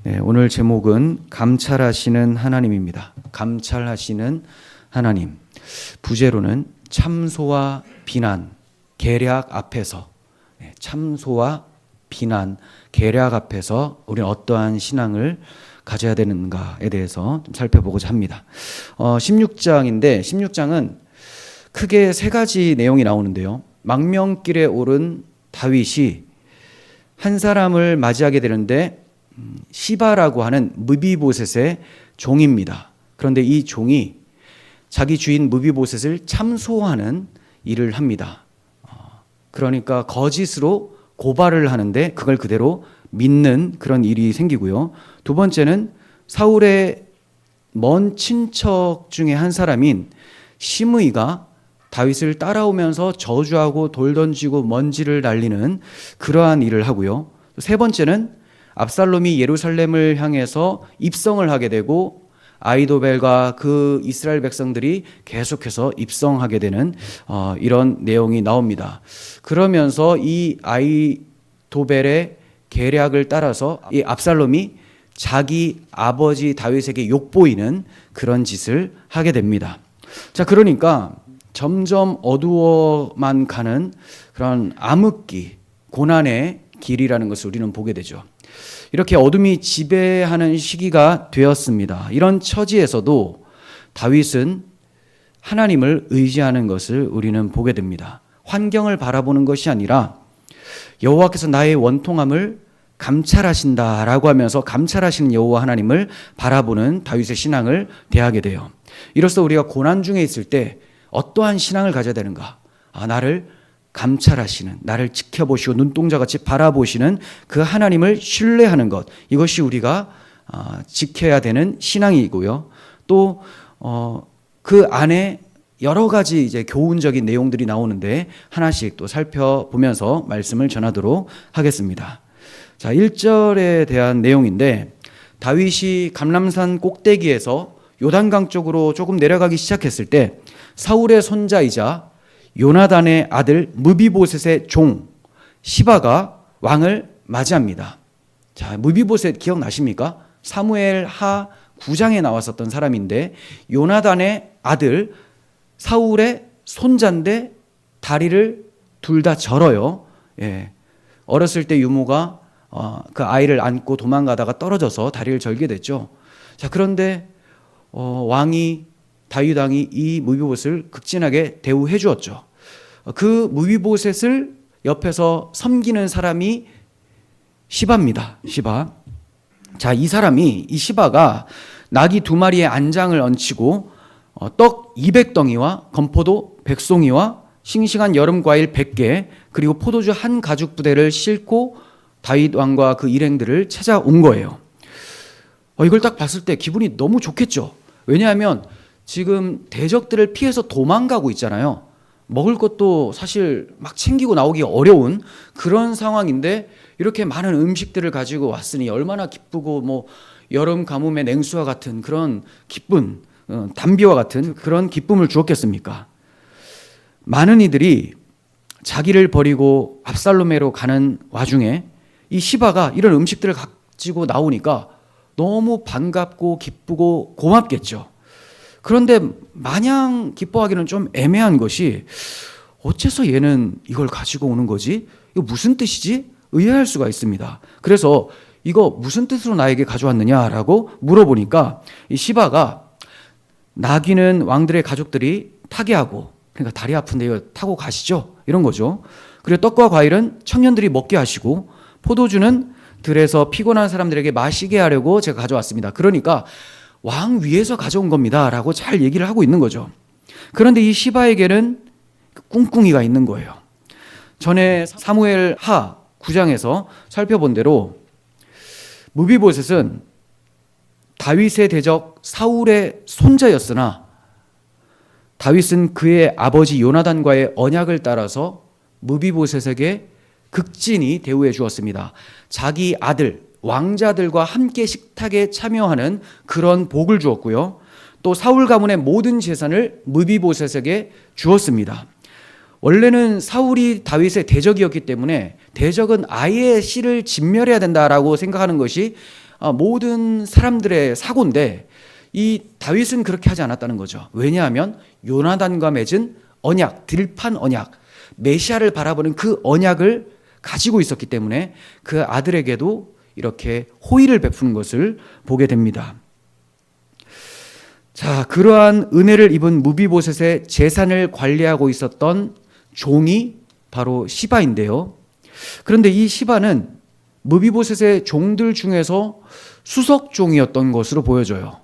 네, 오늘 제목은 감찰하시는 하나님입니다. 감찰하시는 하나님. 부제로는 참소와 비난, 계략 앞에서, 참소와 비난, 계략 앞에서 우리는 어떠한 신앙을 가져야 되는가에 대해서 좀 살펴보고자 합니다. 16장인데 16장은 크게 세 가지 내용이 나오는데요. 망명길에 오른 다윗이 한 사람을 맞이하게 되는데 시바라고 하는 무비보셋의 종입니다. 그런데 이 종이 자기 주인 무비보셋을 참소하는 일을 합니다. 그러니까 거짓으로 고발을 하는데 그걸 그대로 믿는 그런 일이 생기고요. 두 번째는 사울의 먼 친척 중에 한 사람인 시므이가 다윗을 따라오면서 저주하고 돌 던지고 먼지를 날리는 그러한 일을 하고요. 세 번째는 압살롬이 예루살렘을 향해서 입성을 하게 되고 아히도벨과 그 이스라엘 백성들이 계속해서 입성하게 되는 이런 내용이 나옵니다. 그러면서 이 아히도벨의 계략을 따라서 이 압살롬이 자기 아버지 다윗에게 욕보이는 그런 짓을 하게 됩니다. 자, 그러니까 점점 어두워만 가는 그런 암흑기, 고난의 길이라는 것을 우리는 보게 되죠. 이렇게 어둠이 지배하는 시기가 되었습니다. 이런 처지에서도 다윗은 하나님을 의지하는 것을 우리는 보게 됩니다. 환경을 바라보는 것이 아니라 여호와께서 나의 원통함을 감찰하신다라고 하면서 감찰하시는 여호와 하나님을 바라보는 다윗의 신앙을 대하게 돼요. 이로써 우리가 고난 중에 있을 때 어떠한 신앙을 가져야 되는가? 나를 감찰하시는, 나를 지켜보시고 눈동자같이 바라보시는 그 하나님을 신뢰하는 것, 이것이 우리가 지켜야 되는 신앙이고요. 또 그 안에 여러 가지 이제 교훈적인 내용들이 나오는데 하나씩 또 살펴보면서 말씀을 전하도록 하겠습니다. 자, 1절에 대한 내용인데 다윗이 감람산 꼭대기에서 요단강 쪽으로 조금 내려가기 시작했을 때 사울의 손자이자 요나단의 아들 무비보셋의 종 시바가 왕을 맞이합니다. 자, 무비보셋 기억나십니까? 사무엘 하 9장에 나왔었던 사람인데 요나단의 아들 사울의 손자인데 다리를 둘 다 절어요. 어렸을 때 유모가 그 아이를 안고 도망가다가 떨어져서 다리를 절게 됐죠. 자, 그런데 다윗 왕이 이 무비보셋을 극진하게 대우해 주었죠. 그 무비보셋을 옆에서 섬기는 사람이 시바입니다. 시바. 자, 이 시바가 나귀 2마리의 안장을 얹히고 떡 200덩이와 건포도 100송이와 싱싱한 여름 과일 100개 그리고 포도주 한 가죽 부대를 싣고 다윗 왕과 그 일행들을 찾아온 거예요. 이걸 딱 봤을 때 기분이 너무 좋겠죠. 왜냐하면 지금 대적들을 피해서 도망가고 있잖아요. 먹을 것도 사실 막 챙기고 나오기 어려운 그런 상황인데 이렇게 많은 음식들을 가지고 왔으니 얼마나 기쁘고 여름 가뭄의 냉수와 같은 그런 기쁨, 담비와 같은 그런 기쁨을 주었겠습니까? 많은 이들이 자기를 버리고 압살롬에로 가는 와중에 이 시바가 이런 음식들을 가지고 나오니까 너무 반갑고 기쁘고 고맙겠죠. 그런데 마냥 기뻐하기는 좀 애매한 것이 어째서 얘는 이걸 가지고 오는 거지? 이거 무슨 뜻이지? 의아할 수가 있습니다. 그래서 이거 무슨 뜻으로 나에게 가져왔느냐라고 물어보니까 이 시바가 나귀는 왕들의 가족들이 타게 하고 그러니까 다리 아픈데 이거 타고 가시죠 이런 거죠. 그리고 떡과 과일은 청년들이 먹게 하시고 포도주는 들에서 피곤한 사람들에게 마시게 하려고 제가 가져왔습니다. 그러니까 왕 위에서 가져온 겁니다 라고 잘 얘기를 하고 있는 거죠. 그런데 이 시바에게는 꿍꿍이가 있는 거예요. 전에 사무엘 하 9장에서 살펴본 대로 무비보셋은 다윗의 대적 사울의 손자였으나 다윗은 그의 아버지 요나단과의 언약을 따라서 무비보셋에게 극진히 대우해 주었습니다. 자기 아들 왕자들과 함께 식탁에 참여하는 그런 복을 주었고요. 또 사울 가문의 모든 재산을 무비보셋에게 주었습니다. 원래는 사울이 다윗의 대적이었기 때문에 대적은 아예 씨를 진멸해야 된다라고 생각하는 것이 모든 사람들의 사고인데 이 다윗은 그렇게 하지 않았다는 거죠. 왜냐하면 요나단과 맺은 언약, 들판 언약, 메시아를 바라보는 그 언약을 가지고 있었기 때문에 그 아들에게도 이렇게 호의를 베푸는 것을 보게 됩니다. 자, 그러한 은혜를 입은 무비보셋의 재산을 관리하고 있었던 종이 바로 시바인데요. 그런데 이 시바는 무비보셋의 종들 중에서 수석종이었던 것으로 보여져요.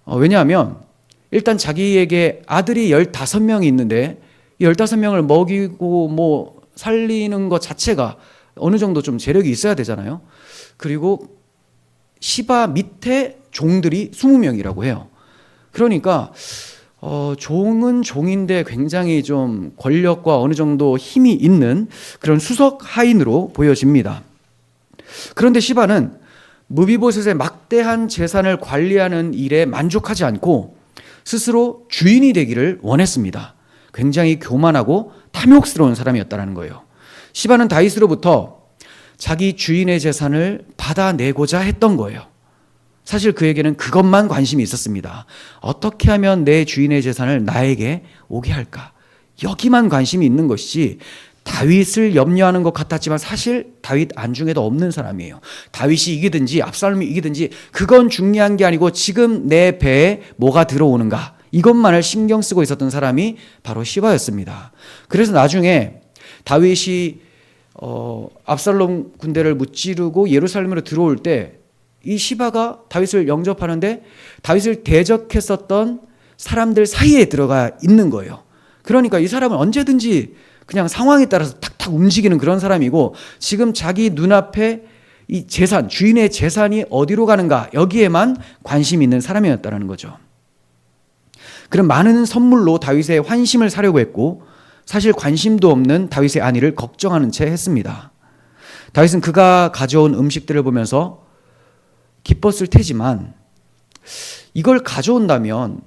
왜냐하면 일단 자기에게 아들이 15명이 있는데 이 15명을 먹이고 살리는 것 자체가 어느 정도 좀 재력이 있어야 되잖아요. 그리고 시바 밑에 종들이 20명이라고 해요. 그러니까 종은 종인데 굉장히 좀 권력과 어느 정도 힘이 있는 그런 수석 하인으로 보여집니다. 그런데 시바는 무비보셋의 막대한 재산을 관리하는 일에 만족하지 않고 스스로 주인이 되기를 원했습니다. 굉장히 교만하고 탐욕스러운 사람이었다는 거예요. 시바는 다윗으로부터 자기 주인의 재산을 받아내고자 했던 거예요. 사실 그에게는 그것만 관심이 있었습니다. 어떻게 하면 내 주인의 재산을 나에게 오게 할까? 여기만 관심이 있는 것이지 다윗을 염려하는 것 같았지만 사실 다윗 안중에도 없는 사람이에요. 다윗이 이기든지 압살롬이 이기든지 그건 중요한 게 아니고 지금 내 배에 뭐가 들어오는가 이것만을 신경 쓰고 있었던 사람이 바로 시바였습니다. 그래서 나중에 다윗이 압살롬 군대를 무찌르고 예루살렘으로 들어올 때 이 시바가 다윗을 영접하는데 다윗을 대적했었던 사람들 사이에 들어가 있는 거예요. 그러니까 이 사람은 언제든지 그냥 상황에 따라서 탁탁 움직이는 그런 사람이고 지금 자기 눈앞에 이 재산, 주인의 재산이 어디로 가는가 여기에만 관심이 있는 사람이었다는 거죠. 그런 많은 선물로 다윗의 환심을 사려고 했고 사실 관심도 없는 다윗의 안위를 걱정하는 채 했습니다. 다윗은 그가 가져온 음식들을 보면서 기뻤을 테지만 이걸 가져온다면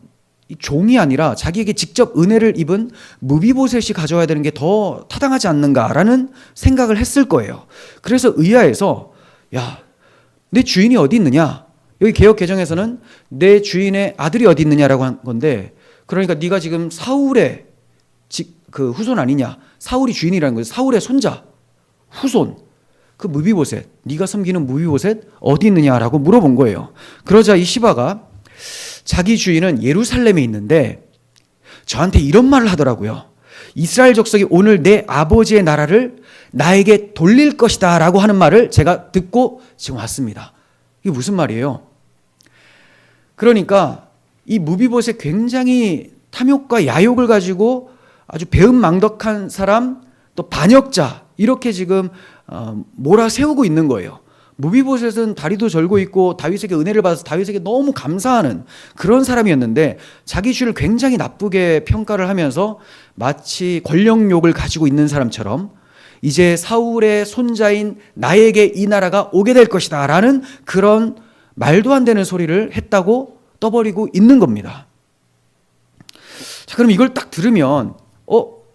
종이 아니라 자기에게 직접 은혜를 입은 무비보셋이 가져와야 되는 게 더 타당하지 않는가라는 생각을 했을 거예요. 그래서 의아해서 내 주인이 어디 있느냐? 여기 개역 개정에서는 내 주인의 아들이 어디 있느냐라고 한 건데 그러니까 네가 지금 사울의 그 후손 아니냐? 사울이 주인이라는 거예요. 사울의 손자, 후손. 그 무비보셋, 네가 섬기는 무비보셋 어디 있느냐라고 물어본 거예요. 그러자 이 시바가 자기 주인은 예루살렘에 있는데 저한테 이런 말을 하더라고요. 이스라엘 족속이 오늘 내 아버지의 나라를 나에게 돌릴 것이다 라고 하는 말을 제가 듣고 지금 왔습니다. 이게 무슨 말이에요? 그러니까 이 무비보셋 굉장히 탐욕과 야욕을 가지고 아주 배은망덕한 사람 또 반역자 이렇게 지금 몰아세우고 있는 거예요. 무비보셋은 다리도 절고 있고 다윗에게 은혜를 받아서 다윗에게 너무 감사하는 그런 사람이었는데 자기 주를 굉장히 나쁘게 평가를 하면서 마치 권력욕을 가지고 있는 사람처럼 이제 사울의 손자인 나에게 이 나라가 오게 될 것이다 라는 그런 말도 안 되는 소리를 했다고 떠버리고 있는 겁니다. 자, 그럼 이걸 딱 들으면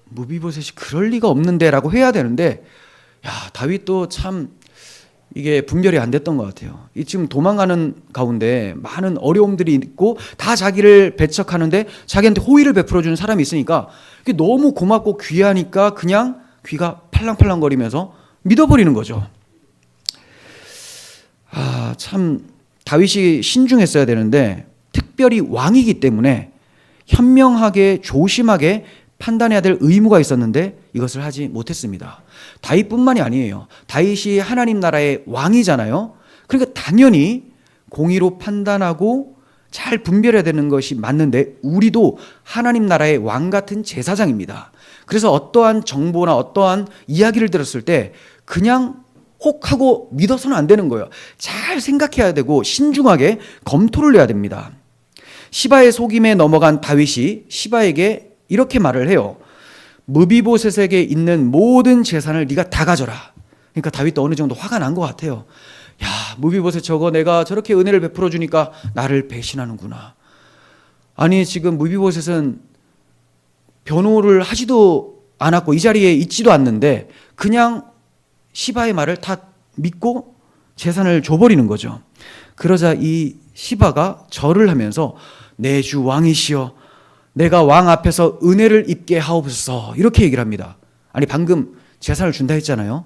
무비보셋이 그럴 리가 없는데 라고 해야 되는데 다윗도 참 이게 분별이 안 됐던 것 같아요. 이 지금 도망가는 가운데 많은 어려움들이 있고 다 자기를 배척하는데 자기한테 호의를 베풀어 주는 사람이 있으니까 이게 너무 고맙고 귀하니까 그냥 귀가 팔랑팔랑거리면서 믿어버리는 거죠. 참 다윗이 신중했어야 되는데 특별히 왕이기 때문에 현명하게 조심하게 판단해야 될 의무가 있었는데 이것을 하지 못했습니다. 다윗뿐만이 아니에요. 다윗이 하나님 나라의 왕이잖아요. 그러니까 당연히 공의로 판단하고 잘 분별해야 되는 것이 맞는데 우리도 하나님 나라의 왕 같은 제사장입니다. 그래서 어떠한 정보나 어떠한 이야기를 들었을 때 그냥 혹하고 믿어서는 안 되는 거예요. 잘 생각해야 되고 신중하게 검토를 해야 됩니다. 시바의 속임에 넘어간 다윗이 시바에게 이렇게 말을 해요. 무비보셋에게 있는 모든 재산을 네가 다 가져라. 그러니까 다윗도 어느 정도 화가 난 것 같아요. 무비보셋 저거 내가 저렇게 은혜를 베풀어 주니까 나를 배신하는구나. 아니 지금 무비보셋은 변호를 하지도 않았고 이 자리에 있지도 않는데 그냥 시바의 말을 다 믿고 재산을 줘버리는 거죠. 그러자 이 시바가 절을 하면서 내 주 왕이시여 내가 왕 앞에서 은혜를 입게 하옵소서 이렇게 얘기를 합니다. 아니 방금 재산을 준다 했잖아요.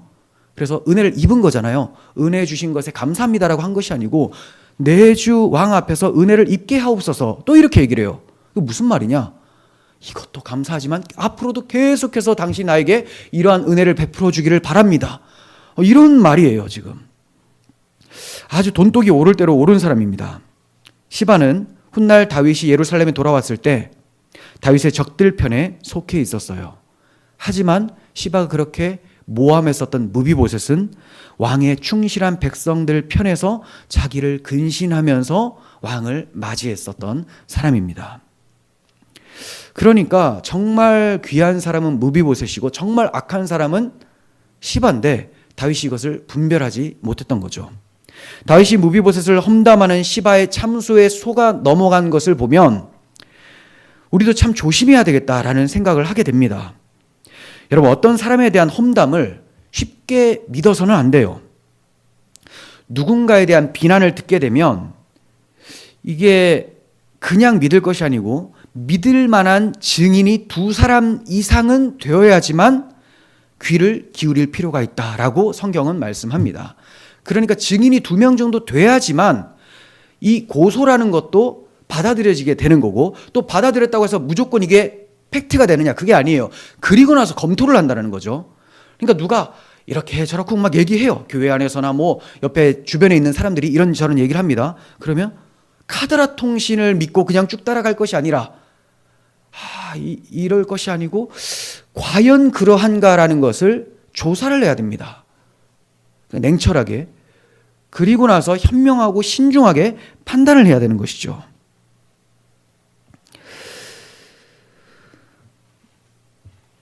그래서 은혜를 입은 거잖아요. 은혜 주신 것에 감사합니다라고 한 것이 아니고 내 주 왕 앞에서 은혜를 입게 하옵소서 또 이렇게 얘기를 해요. 이거 무슨 말이냐? 이것도 감사하지만 앞으로도 계속해서 당신 나에게 이러한 은혜를 베풀어 주기를 바랍니다. 이런 말이에요. 지금 아주 돈독이 오를 대로 오른 사람입니다. 시바는 훗날 다윗이 예루살렘에 돌아왔을 때 다윗의 적들 편에 속해 있었어요. 하지만 시바가 그렇게 모함했었던 무비보셋은 왕의 충실한 백성들 편에서 자기를 근신하면서 왕을 맞이했었던 사람입니다. 그러니까 정말 귀한 사람은 무비보셋이고 정말 악한 사람은 시바인데 다윗이 이것을 분별하지 못했던 거죠. 다윗이 무비보셋을 험담하는 시바의 참소에 속아 넘어간 것을 보면 우리도 참 조심해야 되겠다라는 생각을 하게 됩니다. 여러분 어떤 사람에 대한 험담을 쉽게 믿어서는 안 돼요. 누군가에 대한 비난을 듣게 되면 이게 그냥 믿을 것이 아니고 믿을 만한 증인이 2사람 이상은 되어야지만 귀를 기울일 필요가 있다라고 성경은 말씀합니다. 그러니까 증인이 2명 정도 돼야지만 이 고소라는 것도 받아들여지게 되는 거고 또 받아들였다고 해서 무조건 이게 팩트가 되느냐 그게 아니에요. 그리고 나서 검토를 한다는 거죠. 그러니까 누가 이렇게 저렇게 막 얘기해요. 교회 안에서나 뭐 옆에 주변에 있는 사람들이 이런저런 얘기를 합니다. 그러면 카드라 통신을 믿고 그냥 쭉 따라갈 것이 아니라 이럴 것이 아니고 과연 그러한가라는 것을 조사를 해야 됩니다. 냉철하게. 그리고 나서 현명하고 신중하게 판단을 해야 되는 것이죠.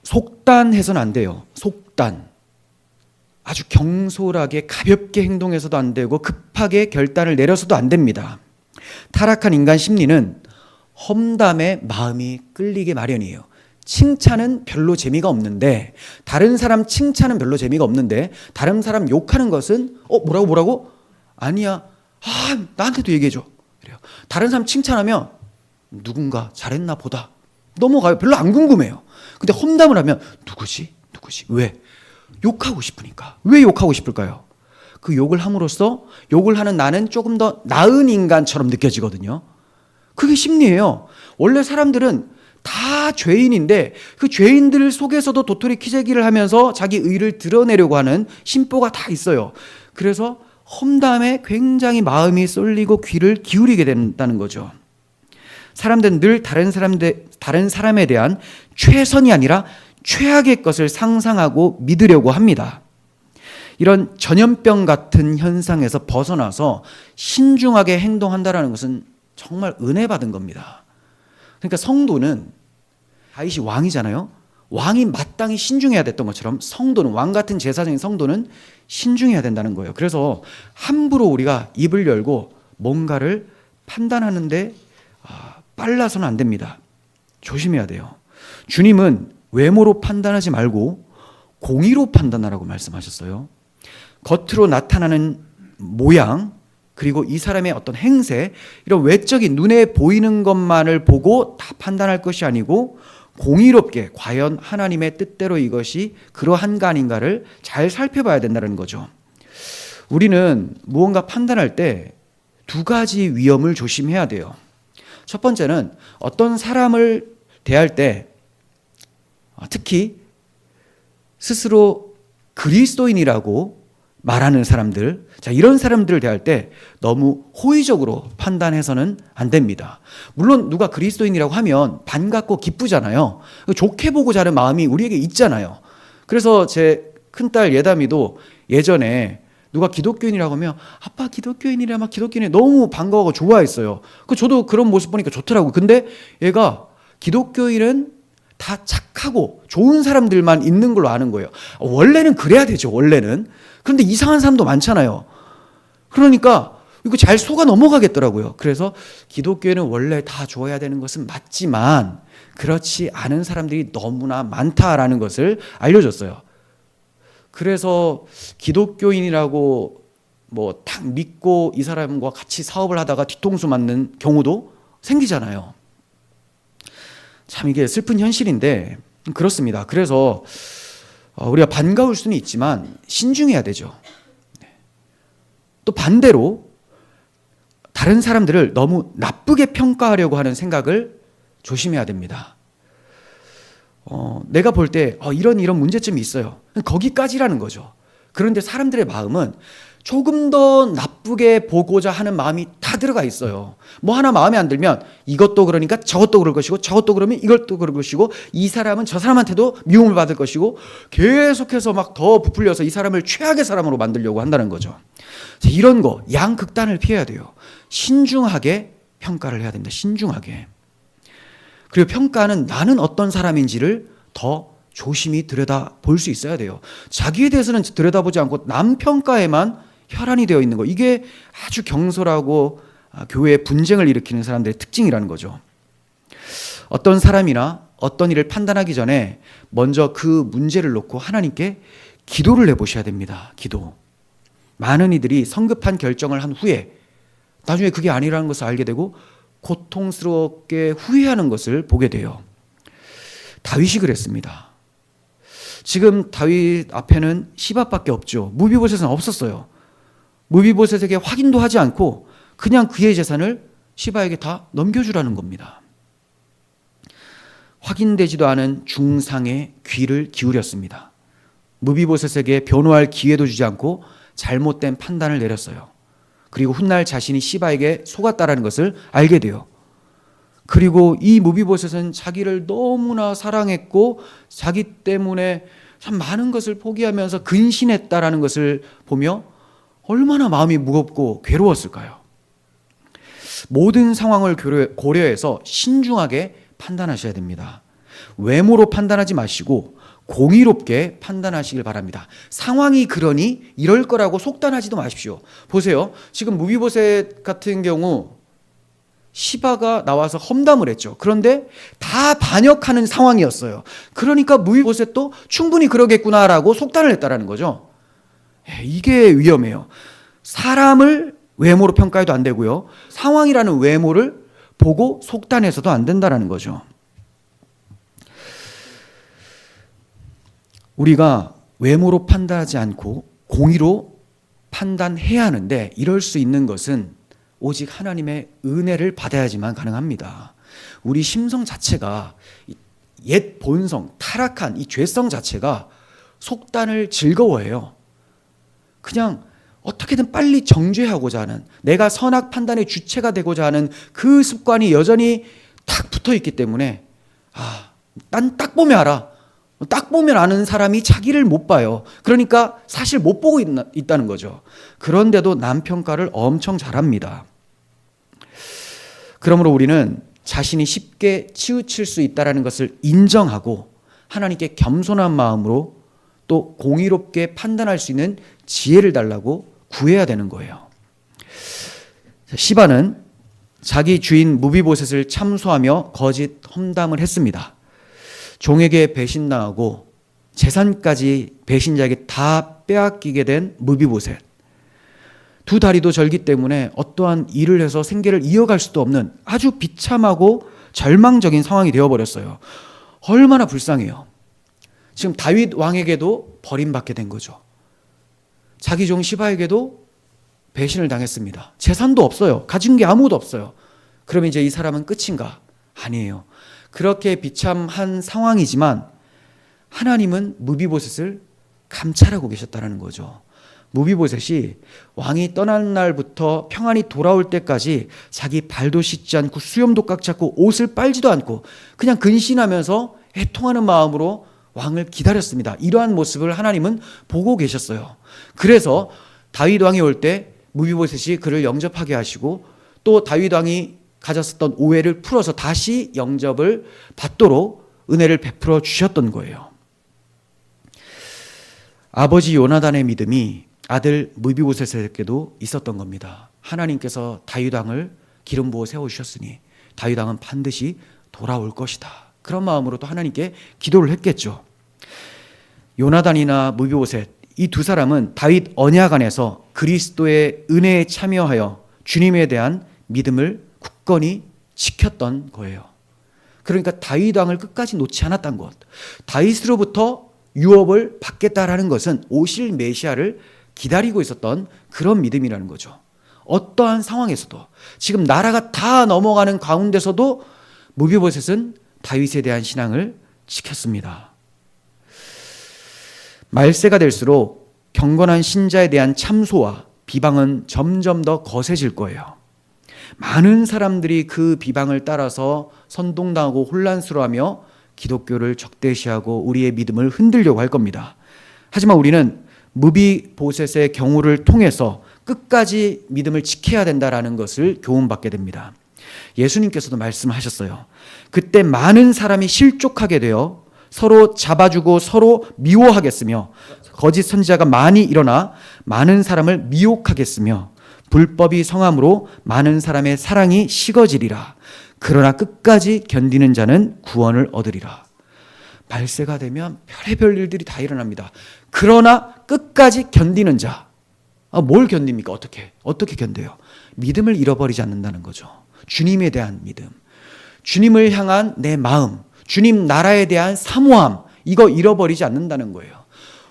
속단해서는 안 돼요. 속단. 아주 경솔하게 가볍게 행동해서도 안 되고 급하게 결단을 내려서도 안 됩니다. 타락한 인간 심리는 험담에 마음이 끌리게 마련이에요. 칭찬은 별로 재미가 없는데 다른 사람 칭찬은 별로 재미가 없는데 다른 사람 욕하는 것은 뭐라고? 아니야. 나한테도 얘기해줘. 그래요. 다른 사람 칭찬하면 누군가 잘했나 보다. 넘어가요. 별로 안 궁금해요. 근데 험담을 하면 누구지? 왜? 욕하고 싶으니까. 왜 욕하고 싶을까요? 그 욕을 함으로써 욕을 하는 나는 조금 더 나은 인간처럼 느껴지거든요. 그게 심리예요. 원래 사람들은 다 죄인인데 그 죄인들 속에서도 도토리 키재기를 하면서 자기 의를 드러내려고 하는 심보가 다 있어요. 그래서 험담에 굉장히 마음이 쏠리고 귀를 기울이게 된다는 거죠. 사람들은 늘 다른 사람에 대한 최선이 아니라 최악의 것을 상상하고 믿으려고 합니다. 이런 전염병 같은 현상에서 벗어나서 신중하게 행동한다는 것은 정말 은혜 받은 겁니다. 그러니까 성도는 다윗이 왕이잖아요. 왕이 마땅히 신중해야 됐던 것처럼 성도는 왕 같은 제사장인 성도는 신중해야 된다는 거예요. 그래서 함부로 우리가 입을 열고 뭔가를 판단하는데 빨라서는 안 됩니다. 조심해야 돼요. 주님은 외모로 판단하지 말고 공의로 판단하라고 말씀하셨어요. 겉으로 나타나는 모양 그리고 이 사람의 어떤 행세 이런 외적인 눈에 보이는 것만을 보고 다 판단할 것이 아니고 공의롭게 과연 하나님의 뜻대로 이것이 그러한가 아닌가를 잘 살펴봐야 된다는 거죠. 우리는 무언가 판단할 때 2가지 위험을 조심해야 돼요. 첫 번째는 어떤 사람을 대할 때 특히 스스로 그리스도인이라고 말하는 사람들, 이런 사람들을 대할 때 너무 호의적으로 판단해서는 안 됩니다. 물론 누가 그리스도인이라고 하면 반갑고 기쁘잖아요. 좋게 보고자 하는 마음이 우리에게 있잖아요. 그래서 제 큰딸 예담이도 예전에 누가 기독교인이라고 하면 아빠 기독교인이라 막 기독교인이 너무 반가워하고 좋아했어요. 저도 그런 모습 보니까 좋더라고요. 근데 얘가 기독교인은 다 착하고 좋은 사람들만 있는 걸로 아는 거예요. 원래는 그래야 되죠. 원래는. 그런데 이상한 사람도 많잖아요. 그러니까 이거 잘 속아 넘어가겠더라고요. 그래서 기독교에는 원래 다 좋아야 되는 것은 맞지만 그렇지 않은 사람들이 너무나 많다라는 것을 알려줬어요. 그래서 기독교인이라고 뭐 딱 믿고 이 사람과 같이 사업을 하다가 뒤통수 맞는 경우도 생기잖아요. 참 이게 슬픈 현실인데 그렇습니다. 그래서 우리가 반가울 수는 있지만 신중해야 되죠. 또 반대로 다른 사람들을 너무 나쁘게 평가하려고 하는 생각을 조심해야 됩니다. 내가 볼 때 이런 문제점이 있어요. 거기까지라는 거죠. 그런데 사람들의 마음은 조금 더 나쁘게 보고자 하는 마음이 다 들어가 있어요. 뭐 하나 마음에 안 들면 이것도 그러니까 저것도 그럴 것이고, 저것도 그러면 이것도 그럴 것이고, 이 사람은 저 사람한테도 미움을 받을 것이고, 계속해서 막 더 부풀려서 이 사람을 최악의 사람으로 만들려고 한다는 거죠. 이런 거 양극단을 피해야 돼요. 신중하게 평가를 해야 됩니다. 신중하게. 그리고 평가는 나는 어떤 사람인지를 더 조심히 들여다볼 수 있어야 돼요. 자기에 대해서는 들여다보지 않고 남 평가에만 혈안이 되어 있는 거, 이게 아주 경솔하고 교회에 분쟁을 일으키는 사람들의 특징이라는 거죠. 어떤 사람이나 어떤 일을 판단하기 전에 먼저 그 문제를 놓고 하나님께 기도를 해보셔야 됩니다. 기도. 많은 이들이 성급한 결정을 한 후에 나중에 그게 아니라는 것을 알게 되고 고통스럽게 후회하는 것을 보게 돼요. 다윗이 그랬습니다. 지금 다윗 앞에는 시바밖에 없죠. 무비보셋은 없었어요. 무비보셋에게 확인도 하지 않고 그냥 그의 재산을 시바에게 다 넘겨주라는 겁니다. 확인되지도 않은 중상의 귀를 기울였습니다. 무비보셋에게 변호할 기회도 주지 않고 잘못된 판단을 내렸어요. 그리고 훗날 자신이 시바에게 속았다라는 것을 알게 돼요. 그리고 이 무비보셋은 자기를 너무나 사랑했고 자기 때문에 참 많은 것을 포기하면서 근신했다라는 것을 보며 얼마나 마음이 무겁고 괴로웠을까요? 모든 상황을 고려해서 신중하게 판단하셔야 됩니다. 외모로 판단하지 마시고 공의롭게 판단하시길 바랍니다. 상황이 그러니 이럴 거라고 속단하지도 마십시오. 보세요. 지금 무비보셋 같은 경우 시바가 나와서 험담을 했죠. 그런데 다 반역하는 상황이었어요. 그러니까 무비보셋도 충분히 그러겠구나라고 속단을 했다라는 거죠. 이게 위험해요. 사람을 외모로 평가해도 안 되고요. 상황이라는 외모를 보고 속단해서도 안 된다라는 거죠. 우리가 외모로 판단하지 않고 공의로 판단해야 하는데 이럴 수 있는 것은 오직 하나님의 은혜를 받아야지만 가능합니다. 우리 심성 자체가 옛 본성, 타락한 이 죄성 자체가 속단을 즐거워해요. 그냥 어떻게든 빨리 정죄하고자 하는, 내가 선악 판단의 주체가 되고자 하는 그 습관이 여전히 탁 붙어 있기 때문에 난 딱 보면 알아. 딱 보면 아는 사람이 자기를 못 봐요. 그러니까 사실 못 보고 있다는 거죠. 그런데도 남 평가를 엄청 잘합니다. 그러므로 우리는 자신이 쉽게 치우칠 수 있다는 것을 인정하고 하나님께 겸손한 마음으로 또 공의롭게 판단할 수 있는 지혜를 달라고 구해야 되는 거예요. 시바는 자기 주인 무비보셋을 참소하며 거짓 험담을 했습니다. 종에게 배신당하고 재산까지 배신자에게 다 빼앗기게 된 무비보셋. 두 다리도 절기 때문에 어떠한 일을 해서 생계를 이어갈 수도 없는 아주 비참하고 절망적인 상황이 되어버렸어요. 얼마나 불쌍해요. 지금 다윗 왕에게도 버림받게 된 거죠. 자기 종 시바에게도 배신을 당했습니다. 재산도 없어요. 가진 게 아무것도 없어요. 그러면 이제 이 사람은 끝인가? 아니에요. 그렇게 비참한 상황이지만 하나님은 무비보셋을 감찰하고 계셨다는 거죠. 무비보셋이 왕이 떠난 날부터 평안히 돌아올 때까지 자기 발도 씻지 않고 수염도 꽉 잡고 옷을 빨지도 않고 그냥 근신하면서 애통하는 마음으로 왕을 기다렸습니다. 이러한 모습을 하나님은 보고 계셨어요. 그래서 다윗 왕이 올 때 무비보셋이 그를 영접하게 하시고 또 다윗 왕이 가졌었던 오해를 풀어서 다시 영접을 받도록 은혜를 베풀어 주셨던 거예요. 아버지 요나단의 믿음이 아들 무비보셋에게도 있었던 겁니다. 하나님께서 다윗 왕을 기름 부어 세워주셨으니 다윗 왕은 반드시 돌아올 것이다. 그런 마음으로 또 하나님께 기도를 했겠죠. 요나단이나 무비보셋 이 두 사람은 다윗 언약 안에서 그리스도의 은혜에 참여하여 주님에 대한 믿음을 굳건히 지켰던 거예요. 그러니까 다윗 왕을 끝까지 놓지 않았던 것. 다윗으로부터 유업을 받겠다라는 것은 오실 메시아를 기다리고 있었던 그런 믿음이라는 거죠. 어떠한 상황에서도, 지금 나라가 다 넘어가는 가운데서도 무비보셋은 다윗에 대한 신앙을 지켰습니다. 말세가 될수록 경건한 신자에 대한 참소와 비방은 점점 더 거세질 거예요. 많은 사람들이 그 비방을 따라서 선동당하고 혼란스러워하며 기독교를 적대시하고 우리의 믿음을 흔들려고 할 겁니다. 하지만 우리는 무비보셋의 경우를 통해서 끝까지 믿음을 지켜야 된다라는 것을 교훈받게 됩니다. 예수님께서도 말씀하셨어요. 그때 많은 사람이 실족하게 되어 서로 잡아주고 서로 미워하겠으며 거짓 선지자가 많이 일어나 많은 사람을 미혹하겠으며 불법이 성함으로 많은 사람의 사랑이 식어지리라. 그러나 끝까지 견디는 자는 구원을 얻으리라. 말세가 되면 별의별 일들이 다 일어납니다. 그러나 끝까지 견디는 자. 뭘 견딥니까? 어떻게 견뎌요? 믿음을 잃어버리지 않는다는 거죠. 주님에 대한 믿음, 주님을 향한 내 마음, 주님 나라에 대한 사모함, 이거 잃어버리지 않는다는 거예요.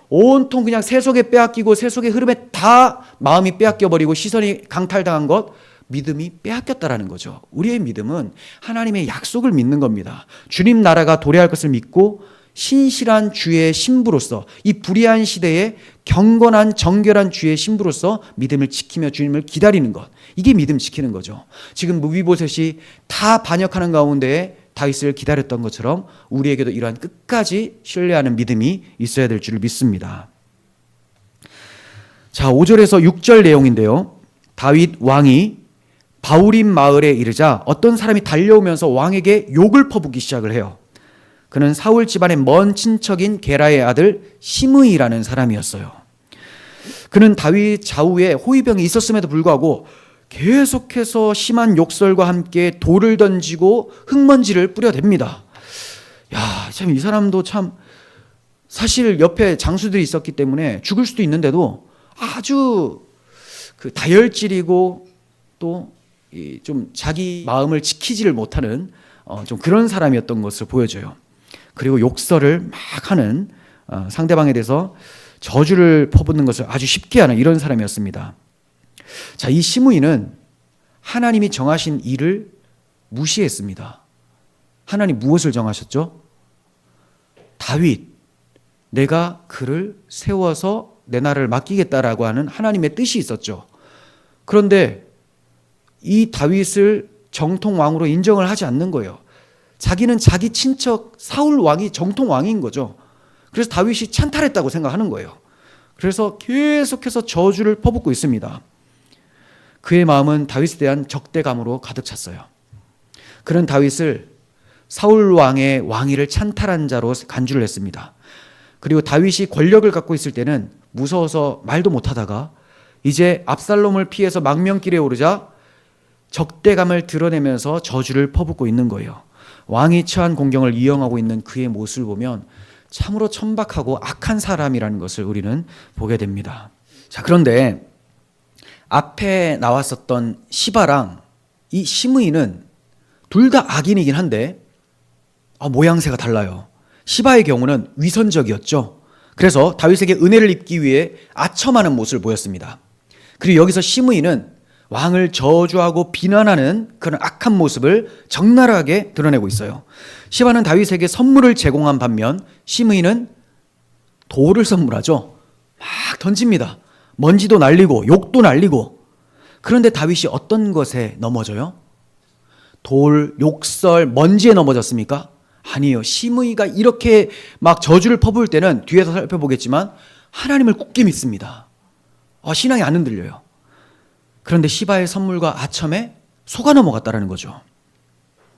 온통 그냥 세속에 빼앗기고 세속의 흐름에 다 마음이 빼앗겨버리고 시선이 강탈당한 것, 믿음이 빼앗겼다라는 거죠. 우리의 믿음은 하나님의 약속을 믿는 겁니다. 주님 나라가 도래할 것을 믿고 신실한 주의 신부로서, 이 불의한 시대에 경건한 정결한 주의 신부로서 믿음을 지키며 주님을 기다리는 것, 이게 믿음 지키는 거죠. 지금 무비보셋이 다 반역하는 가운데 다윗을 기다렸던 것처럼 우리에게도 이러한 끝까지 신뢰하는 믿음이 있어야 될 줄을 믿습니다. 자, 5절에서 6절 내용인데요. 다윗 왕이 바울임 마을에 이르자 어떤 사람이 달려오면서 왕에게 욕을 퍼붓기 시작을 해요. 그는 사울 집안의 먼 친척인 게라의 아들 시므이라는 사람이었어요. 그는 다윗 좌우에 호위병이 있었음에도 불구하고 계속해서 심한 욕설과 함께 돌을 던지고 흙먼지를 뿌려댑니다. 야, 참 이 사람도 참, 사실 옆에 장수들이 있었기 때문에 죽을 수도 있는데도 아주 그 다혈질이고 또 좀 자기 마음을 지키지를 못하는 좀 그런 사람이었던 것을 보여줘요. 그리고 욕설을 막 하는, 상대방에 대해서 저주를 퍼붓는 것을 아주 쉽게 하는 이런 사람이었습니다. 자, 이 시므이는 하나님이 정하신 일을 무시했습니다. 하나님 무엇을 정하셨죠? 다윗, 내가 그를 세워서 내 나라를 맡기겠다라고 하는 하나님의 뜻이 있었죠. 그런데 이 다윗을 정통 왕으로 인정을 하지 않는 거예요. 자기는 자기 친척 사울 왕이 정통 왕인 거죠. 그래서 다윗이 찬탈했다고 생각하는 거예요. 그래서 계속해서 저주를 퍼붓고 있습니다. 그의 마음은 다윗에 대한 적대감으로 가득 찼어요. 그는 다윗을 사울 왕의 왕위를 찬탈한 자로 간주를 했습니다. 그리고 다윗이 권력을 갖고 있을 때는 무서워서 말도 못하다가 이제 압살롬을 피해서 망명길에 오르자 적대감을 드러내면서 저주를 퍼붓고 있는 거예요. 왕이 처한 공경을 이용하고 있는 그의 모습을 보면 참으로 천박하고 악한 사람이라는 것을 우리는 보게 됩니다. 자, 그런데 앞에 나왔었던 시바랑 이 시므이는 둘 다 악인이긴 한데 모양새가 달라요. 시바의 경우는 위선적이었죠. 그래서 다윗에게 은혜를 입기 위해 아첨하는 모습을 보였습니다. 그리고 여기서 시므이는 왕을 저주하고 비난하는 그런 악한 모습을 적나라하게 드러내고 있어요. 시바는 다윗에게 선물을 제공한 반면 시므이는 돌을 선물하죠. 막 던집니다. 먼지도 날리고 욕도 날리고. 그런데 다윗이 어떤 것에 넘어져요? 돌, 욕설, 먼지에 넘어졌습니까? 아니에요. 시므이가 이렇게 막 저주를 퍼부을 때는 뒤에서 살펴보겠지만 하나님을 굳게 믿습니다. 신앙이 안 흔들려요. 그런데 시바의 선물과 아첨에 속아 넘어갔다는 거죠.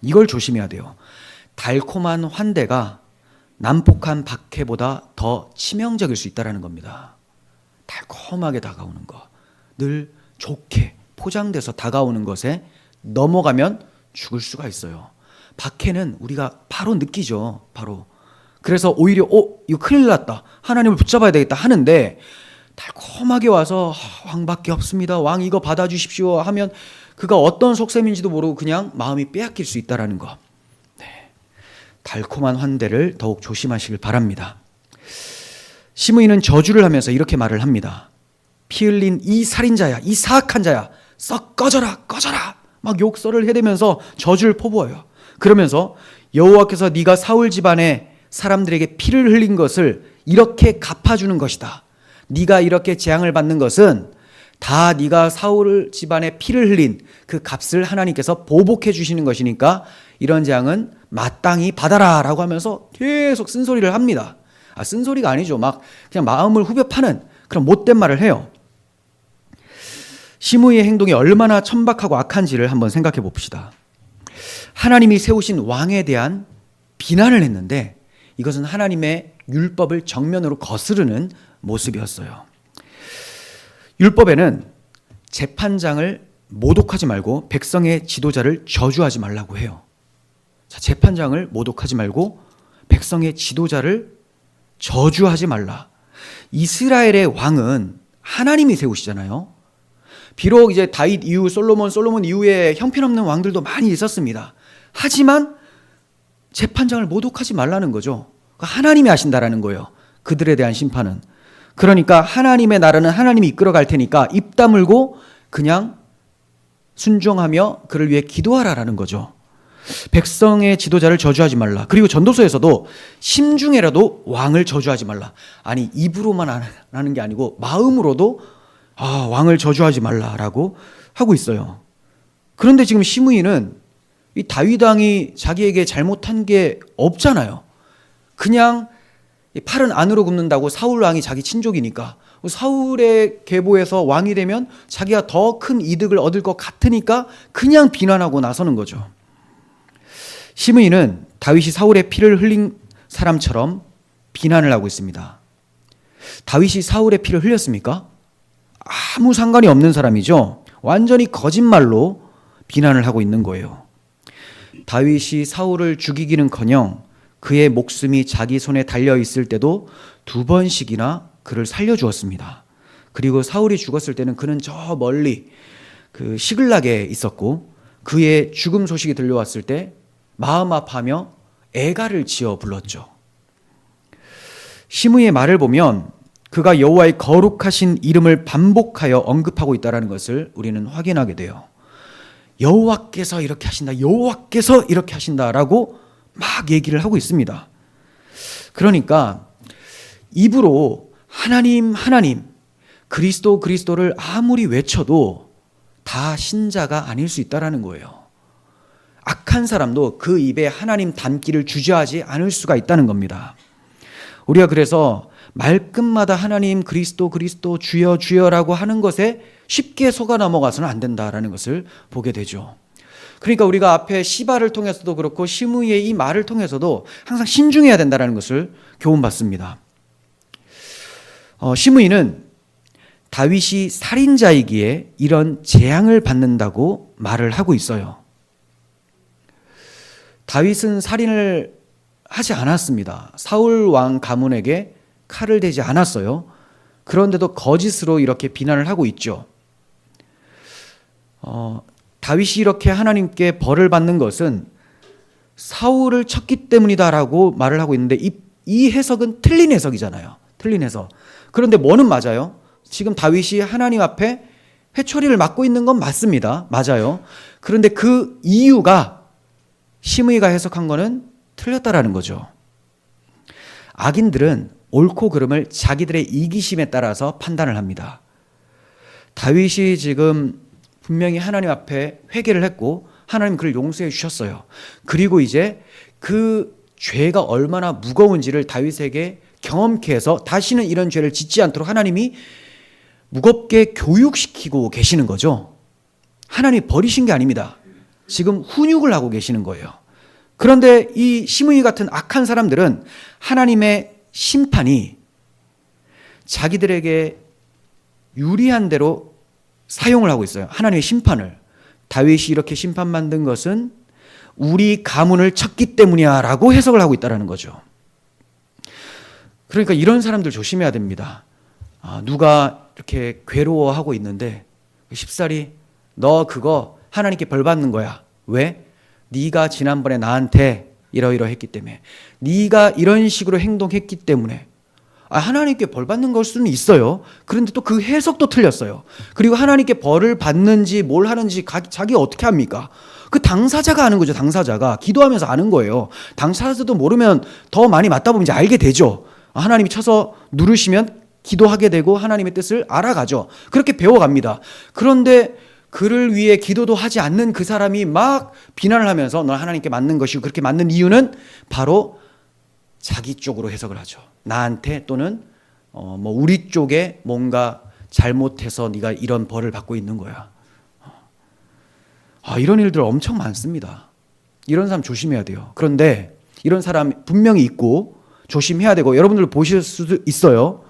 이걸 조심해야 돼요. 달콤한 환대가 난폭한 박해보다 더 치명적일 수 있다는 겁니다. 달콤하게 다가오는 것, 늘 좋게 포장돼서 다가오는 것에 넘어가면 죽을 수가 있어요. 박해는 우리가 바로 느끼죠. 바로. 그래서 오히려 이거 큰일 났다, 하나님을 붙잡아야 되겠다 하는데 달콤하게 와서 왕밖에 없습니다, 왕 이거 받아주십시오 하면 그가 어떤 속셈인지도 모르고 그냥 마음이 빼앗길 수 있다는 거. 네. 달콤한 환대를 더욱 조심하시길 바랍니다. 시므이는 저주를 하면서 이렇게 말을 합니다. 피 흘린 이 살인자야, 이 사악한 자야, 썩 꺼져라 꺼져라, 막 욕설을 해대면서 저주를 퍼부어요. 그러면서 여호와께서 네가 사울 집안의 사람들에게 피를 흘린 것을 이렇게 갚아주는 것이다. 네가 이렇게 재앙을 받는 것은 다 네가 사울 집안에 피를 흘린 그 값을 하나님께서 보복해 주시는 것이니까 이런 재앙은 마땅히 받아라 라고 하면서 계속 쓴소리를 합니다. 쓴소리가 아니죠. 막 그냥 마음을 후벼 파는 그런 못된 말을 해요. 시므이의 행동이 얼마나 천박하고 악한지를 한번 생각해 봅시다. 하나님이 세우신 왕에 대한 비난을 했는데 이것은 하나님의 율법을 정면으로 거스르는 모습이었어요. 율법에는 재판장을 모독하지 말고 백성의 지도자를 저주하지 말라고 해요. 자, 재판장을 모독하지 말고 백성의 지도자를 저주하지 말라. 이스라엘의 왕은 하나님이 세우시잖아요. 비록 이제 다윗 이후 솔로몬 이후에 형편없는 왕들도 많이 있었습니다. 하지만 재판장을 모독하지 말라는 거죠. 하나님이 하신다라는 거예요. 그들에 대한 심판은. 그러니까 하나님의 나라는 하나님이 이끌어갈 테니까 입 다물고 그냥 순종하며 그를 위해 기도하라라는 거죠. 백성의 지도자를 저주하지 말라. 그리고 전도서에서도 심중에라도 왕을 저주하지 말라. 아니 입으로만 하는 게 아니고 마음으로도 왕을 저주하지 말라라고 하고 있어요. 그런데 지금 시므이는 이 다윗 왕이 자기에게 잘못한 게 없잖아요. 그냥 팔은 안으로 굽는다고 사울 왕이 자기 친족이니까 사울의 계보에서 왕이 되면 자기가 더 큰 이득을 얻을 것 같으니까 그냥 비난하고 나서는 거죠. 시므이는 다윗이 사울의 피를 흘린 사람처럼 비난을 하고 있습니다. 다윗이 사울의 피를 흘렸습니까? 아무 상관이 없는 사람이죠. 완전히 거짓말로 비난을 하고 있는 거예요. 다윗이 사울을 죽이기는커녕 그의 목숨이 자기 손에 달려 있을 때도 2번씩이나 그를 살려주었습니다. 그리고 사울이 죽었을 때는 그는 저 멀리 그 시글락에 있었고 그의 죽음 소식이 들려왔을 때 마음 아파하며 애가를 지어 불렀죠. 시므이의 말을 보면 그가 여호와의 거룩하신 이름을 반복하여 언급하고 있다는 것을 우리는 확인하게 돼요. 여호와께서 이렇게 하신다, 여호와께서 이렇게 하신다라고 막 얘기를 하고 있습니다. 그러니까 입으로 하나님 하나님 그리스도를 아무리 외쳐도 다 신자가 아닐 수 있다는 거예요. 악한 사람도 그 입에 하나님 담기를 주저하지 않을 수가 있다는 겁니다. 우리가 그래서 말끝마다 하나님 그리스도 주여 주여라고 하는 것에 쉽게 속아 넘어가서는 안 된다라는 것을 보게 되죠. 그러니까 우리가 앞에 시바를 통해서도 그렇고 시므이의 이 말을 통해서도 항상 신중해야 된다는 것을 교훈받습니다. 시므이는 다윗이 살인자이기에 이런 재앙을 받는다고 말을 하고 있어요. 다윗은 살인을 하지 않았습니다. 사울 왕 가문에게 칼을 대지 않았어요. 그런데도 거짓으로 이렇게 비난을 하고 있죠. 다윗이 이렇게 하나님께 벌을 받는 것은 사울을 쳤기 때문이다라고 말을 하고 있는데 이 해석은 틀린 해석이잖아요. 틀린 해석. 그런데 뭐는 맞아요? 지금 다윗이 하나님 앞에 회초리를 맞고 있는 건 맞습니다. 맞아요. 그런데 그 이유가 시므이가 해석한 거는 틀렸다라는 거죠. 악인들은 옳고 그름을 자기들의 이기심에 따라서 판단을 합니다. 다윗이 지금 분명히 하나님 앞에 회개를 했고 하나님 그를 용서해 주셨어요. 그리고 이제 그 죄가 얼마나 무거운지를 다윗에게 경험케 해서 다시는 이런 죄를 짓지 않도록 하나님이 무겁게 교육시키고 계시는 거죠. 하나님이 버리신 게 아닙니다. 지금 훈육을 하고 계시는 거예요. 그런데 이 시므이 같은 악한 사람들은 하나님의 심판이 자기들에게 유리한 대로 사용을 하고 있어요. 하나님의 심판을. 다윗이 이렇게 심판 만든 것은 우리 가문을 쳤기 때문이야 라고 해석을 하고 있다는 거죠. 그러니까 이런 사람들 조심해야 됩니다. 누가 이렇게 괴로워하고 있는데 쉽사리 너 그거 하나님께 벌 받는 거야. 왜? 네가 지난번에 나한테 이러이러했기 때문에, 네가 이런 식으로 행동했기 때문에. 하나님께 벌 받는 걸 수는 있어요. 그런데 또 그 해석도 틀렸어요. 그리고 하나님께 벌을 받는지 뭘 하는지 자기가 어떻게 합니까? 그 당사자가 아는 거죠. 당사자가 기도하면서 아는 거예요. 당사자도 모르면 더 많이 맞다 보면 이제 알게 되죠. 하나님이 쳐서 누르시면 기도하게 되고 하나님의 뜻을 알아가죠. 그렇게 배워갑니다. 그런데 그를 위해 기도도 하지 않는 그 사람이 막 비난을 하면서 넌 하나님께 맞는 것이고, 그렇게 맞는 이유는 바로 자기 쪽으로 해석을 하죠. 나한테 또는 우리 쪽에 뭔가 잘못해서 네가 이런 벌을 받고 있는 거야. 이런 일들 엄청 많습니다. 이런 사람 조심해야 돼요. 그런데 이런 사람 분명히 있고 조심해야 되고 여러분들 보실 수도 있어요.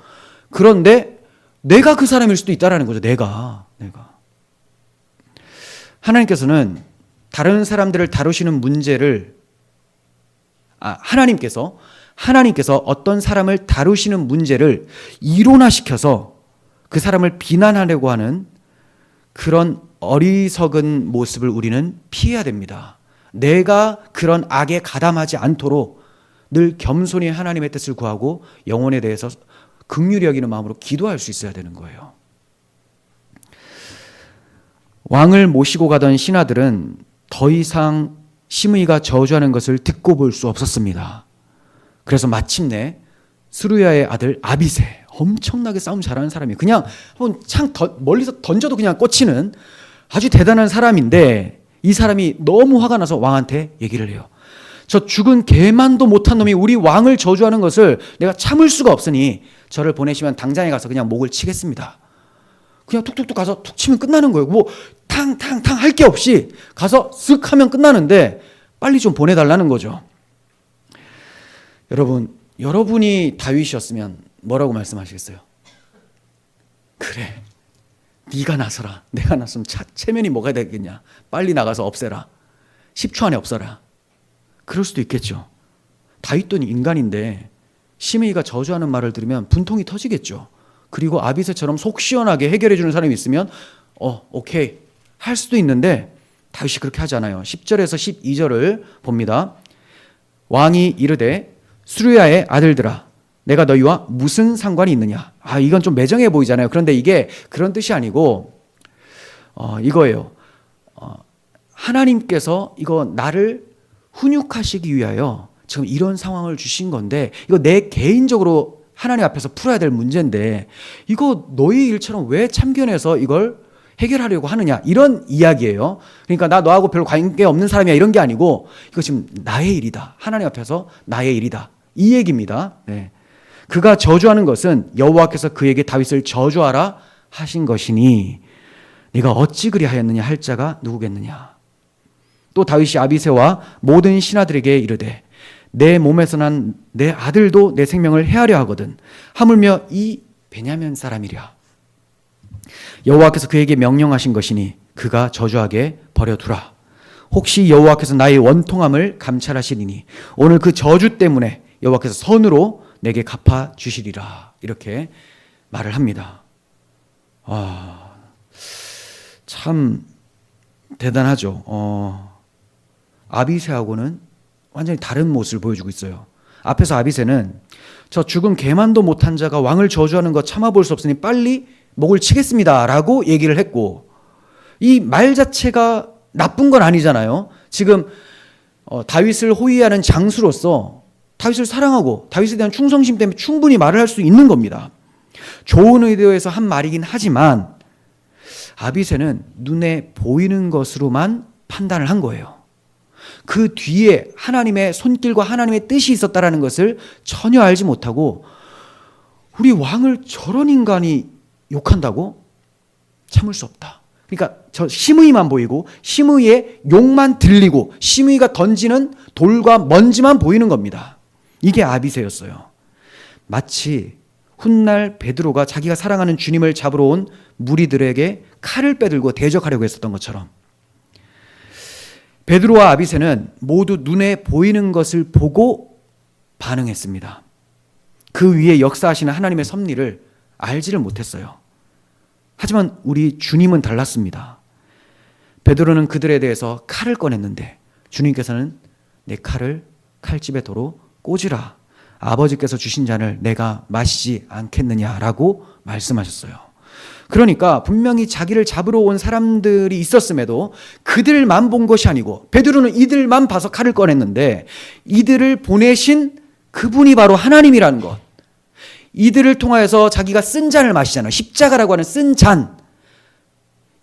그런데 내가 그 사람일 수도 있다라는 거죠. 내가. 하나님께서는 다른 사람들을 다루시는 문제를 하나님께서 어떤 사람을 다루시는 문제를 이론화시켜서 그 사람을 비난하려고 하는 그런 어리석은 모습을 우리는 피해야 됩니다. 내가 그런 악에 가담하지 않도록 늘 겸손히 하나님의 뜻을 구하고 영혼에 대해서 긍휼히 여기는 마음으로 기도할 수 있어야 되는 거예요. 왕을 모시고 가던 신하들은 더 이상 시므이가 저주하는 것을 듣고 볼 수 없었습니다. 그래서 마침내 스루야의 아들 아비새, 엄청나게 싸움 잘하는 사람이에요. 그냥 한번 멀리서 던져도 그냥 꽂히는 아주 대단한 사람인데, 이 사람이 너무 화가 나서 왕한테 얘기를 해요. 저 죽은 개만도 못한 놈이 우리 왕을 저주하는 것을 내가 참을 수가 없으니 저를 보내시면 당장에 가서 그냥 목을 치겠습니다. 그냥 툭툭툭 가서 툭 치면 끝나는 거예요. 뭐 탕탕탕 할 게 없이 가서 쓱 하면 끝나는데 빨리 좀 보내달라는 거죠. 여러분이 다윗이었으면 뭐라고 말씀하시겠어요? 그래, 네가 나서라. 내가 나서면 체면이 뭐가 되겠냐. 빨리 나가서 없애라. 10초 안에 없애라. 그럴 수도 있겠죠. 다윗도 인간인데 시므이가 저주하는 말을 들으면 분통이 터지겠죠. 그리고 아비새처럼 속 시원하게 해결해 주는 사람이 있으면 오케이 할 수도 있는데 다윗이 그렇게 하지 않아요. 10절에서 12절을 봅니다. 왕이 이르되 스루야의 아들들아, 내가 너희와 무슨 상관이 있느냐. 이건 좀 매정해 보이잖아요. 그런데 이게 그런 뜻이 아니고 이거예요. 하나님께서 이거 나를 훈육하시기 위하여 지금 이런 상황을 주신 건데, 이거 내 개인적으로 하나님 앞에서 풀어야 될 문제인데 이거 너희 일처럼 왜 참견해서 이걸 해결하려고 하느냐, 이런 이야기예요. 그러니까 나 너하고 별로 관계없는 사람이야 이런 게 아니고 이거 지금 나의 일이다. 하나님 앞에서 나의 일이다. 이 얘기입니다. 네. 그가 저주하는 것은 여호와께서 그에게 다윗을 저주하라 하신 것이니 네가 어찌 그리하였느냐 할 자가 누구겠느냐. 또 다윗이 아비새와 모든 신하들에게 이르되 내 몸에서 난 내 아들도 내 생명을 해하려 하거든 하물며 이 베냐민 사람이랴. 여호와께서 그에게 명령하신 것이니 그가 저주하게 버려두라. 혹시 여호와께서 나의 원통함을 감찰하시리니 오늘 그 저주 때문에 여호와께서 선으로 내게 갚아 주시리라. 이렇게 말을 합니다. 참 대단하죠. 아비새하고는 완전히 다른 모습을 보여주고 있어요. 앞에서 아비새는 저 죽은 개만도 못한 자가 왕을 저주하는 거 참아볼 수 없으니 빨리 목을 치겠습니다 라고 얘기를 했고, 이 말 자체가 나쁜 건 아니잖아요. 지금 다윗을 호위하는 장수로서 다윗을 사랑하고 다윗에 대한 충성심 때문에 충분히 말을 할 수 있는 겁니다. 좋은 의도에서 한 말이긴 하지만 아비새는 눈에 보이는 것으로만 판단을 한 거예요. 그 뒤에 하나님의 손길과 하나님의 뜻이 있었다는 것을 전혀 알지 못하고 우리 왕을 저런 인간이 욕한다고? 참을 수 없다. 그러니까 저 시므이만 보이고 시므이의 욕만 들리고 시므이가 던지는 돌과 먼지만 보이는 겁니다. 이게 아비새였어요. 마치 훗날 베드로가 자기가 사랑하는 주님을 잡으러 온 무리들에게 칼을 빼들고 대적하려고 했었던 것처럼 베드로와 아비새는 모두 눈에 보이는 것을 보고 반응했습니다. 그 위에 역사하시는 하나님의 섭리를 알지를 못했어요. 하지만 우리 주님은 달랐습니다. 베드로는 그들에 대해서 칼을 꺼냈는데 주님께서는 내 칼을 칼집에 도로 꽂으라. 아버지께서 주신 잔을 내가 마시지 않겠느냐라고 말씀하셨어요. 그러니까 분명히 자기를 잡으러 온 사람들이 있었음에도 그들만 본 것이 아니고 베드로는 이들만 봐서 칼을 꺼냈는데 이들을 보내신 그분이 바로 하나님이라는 것. 이들을 통하여서 자기가 쓴 잔을 마시잖아요. 십자가라고 하는 쓴 잔.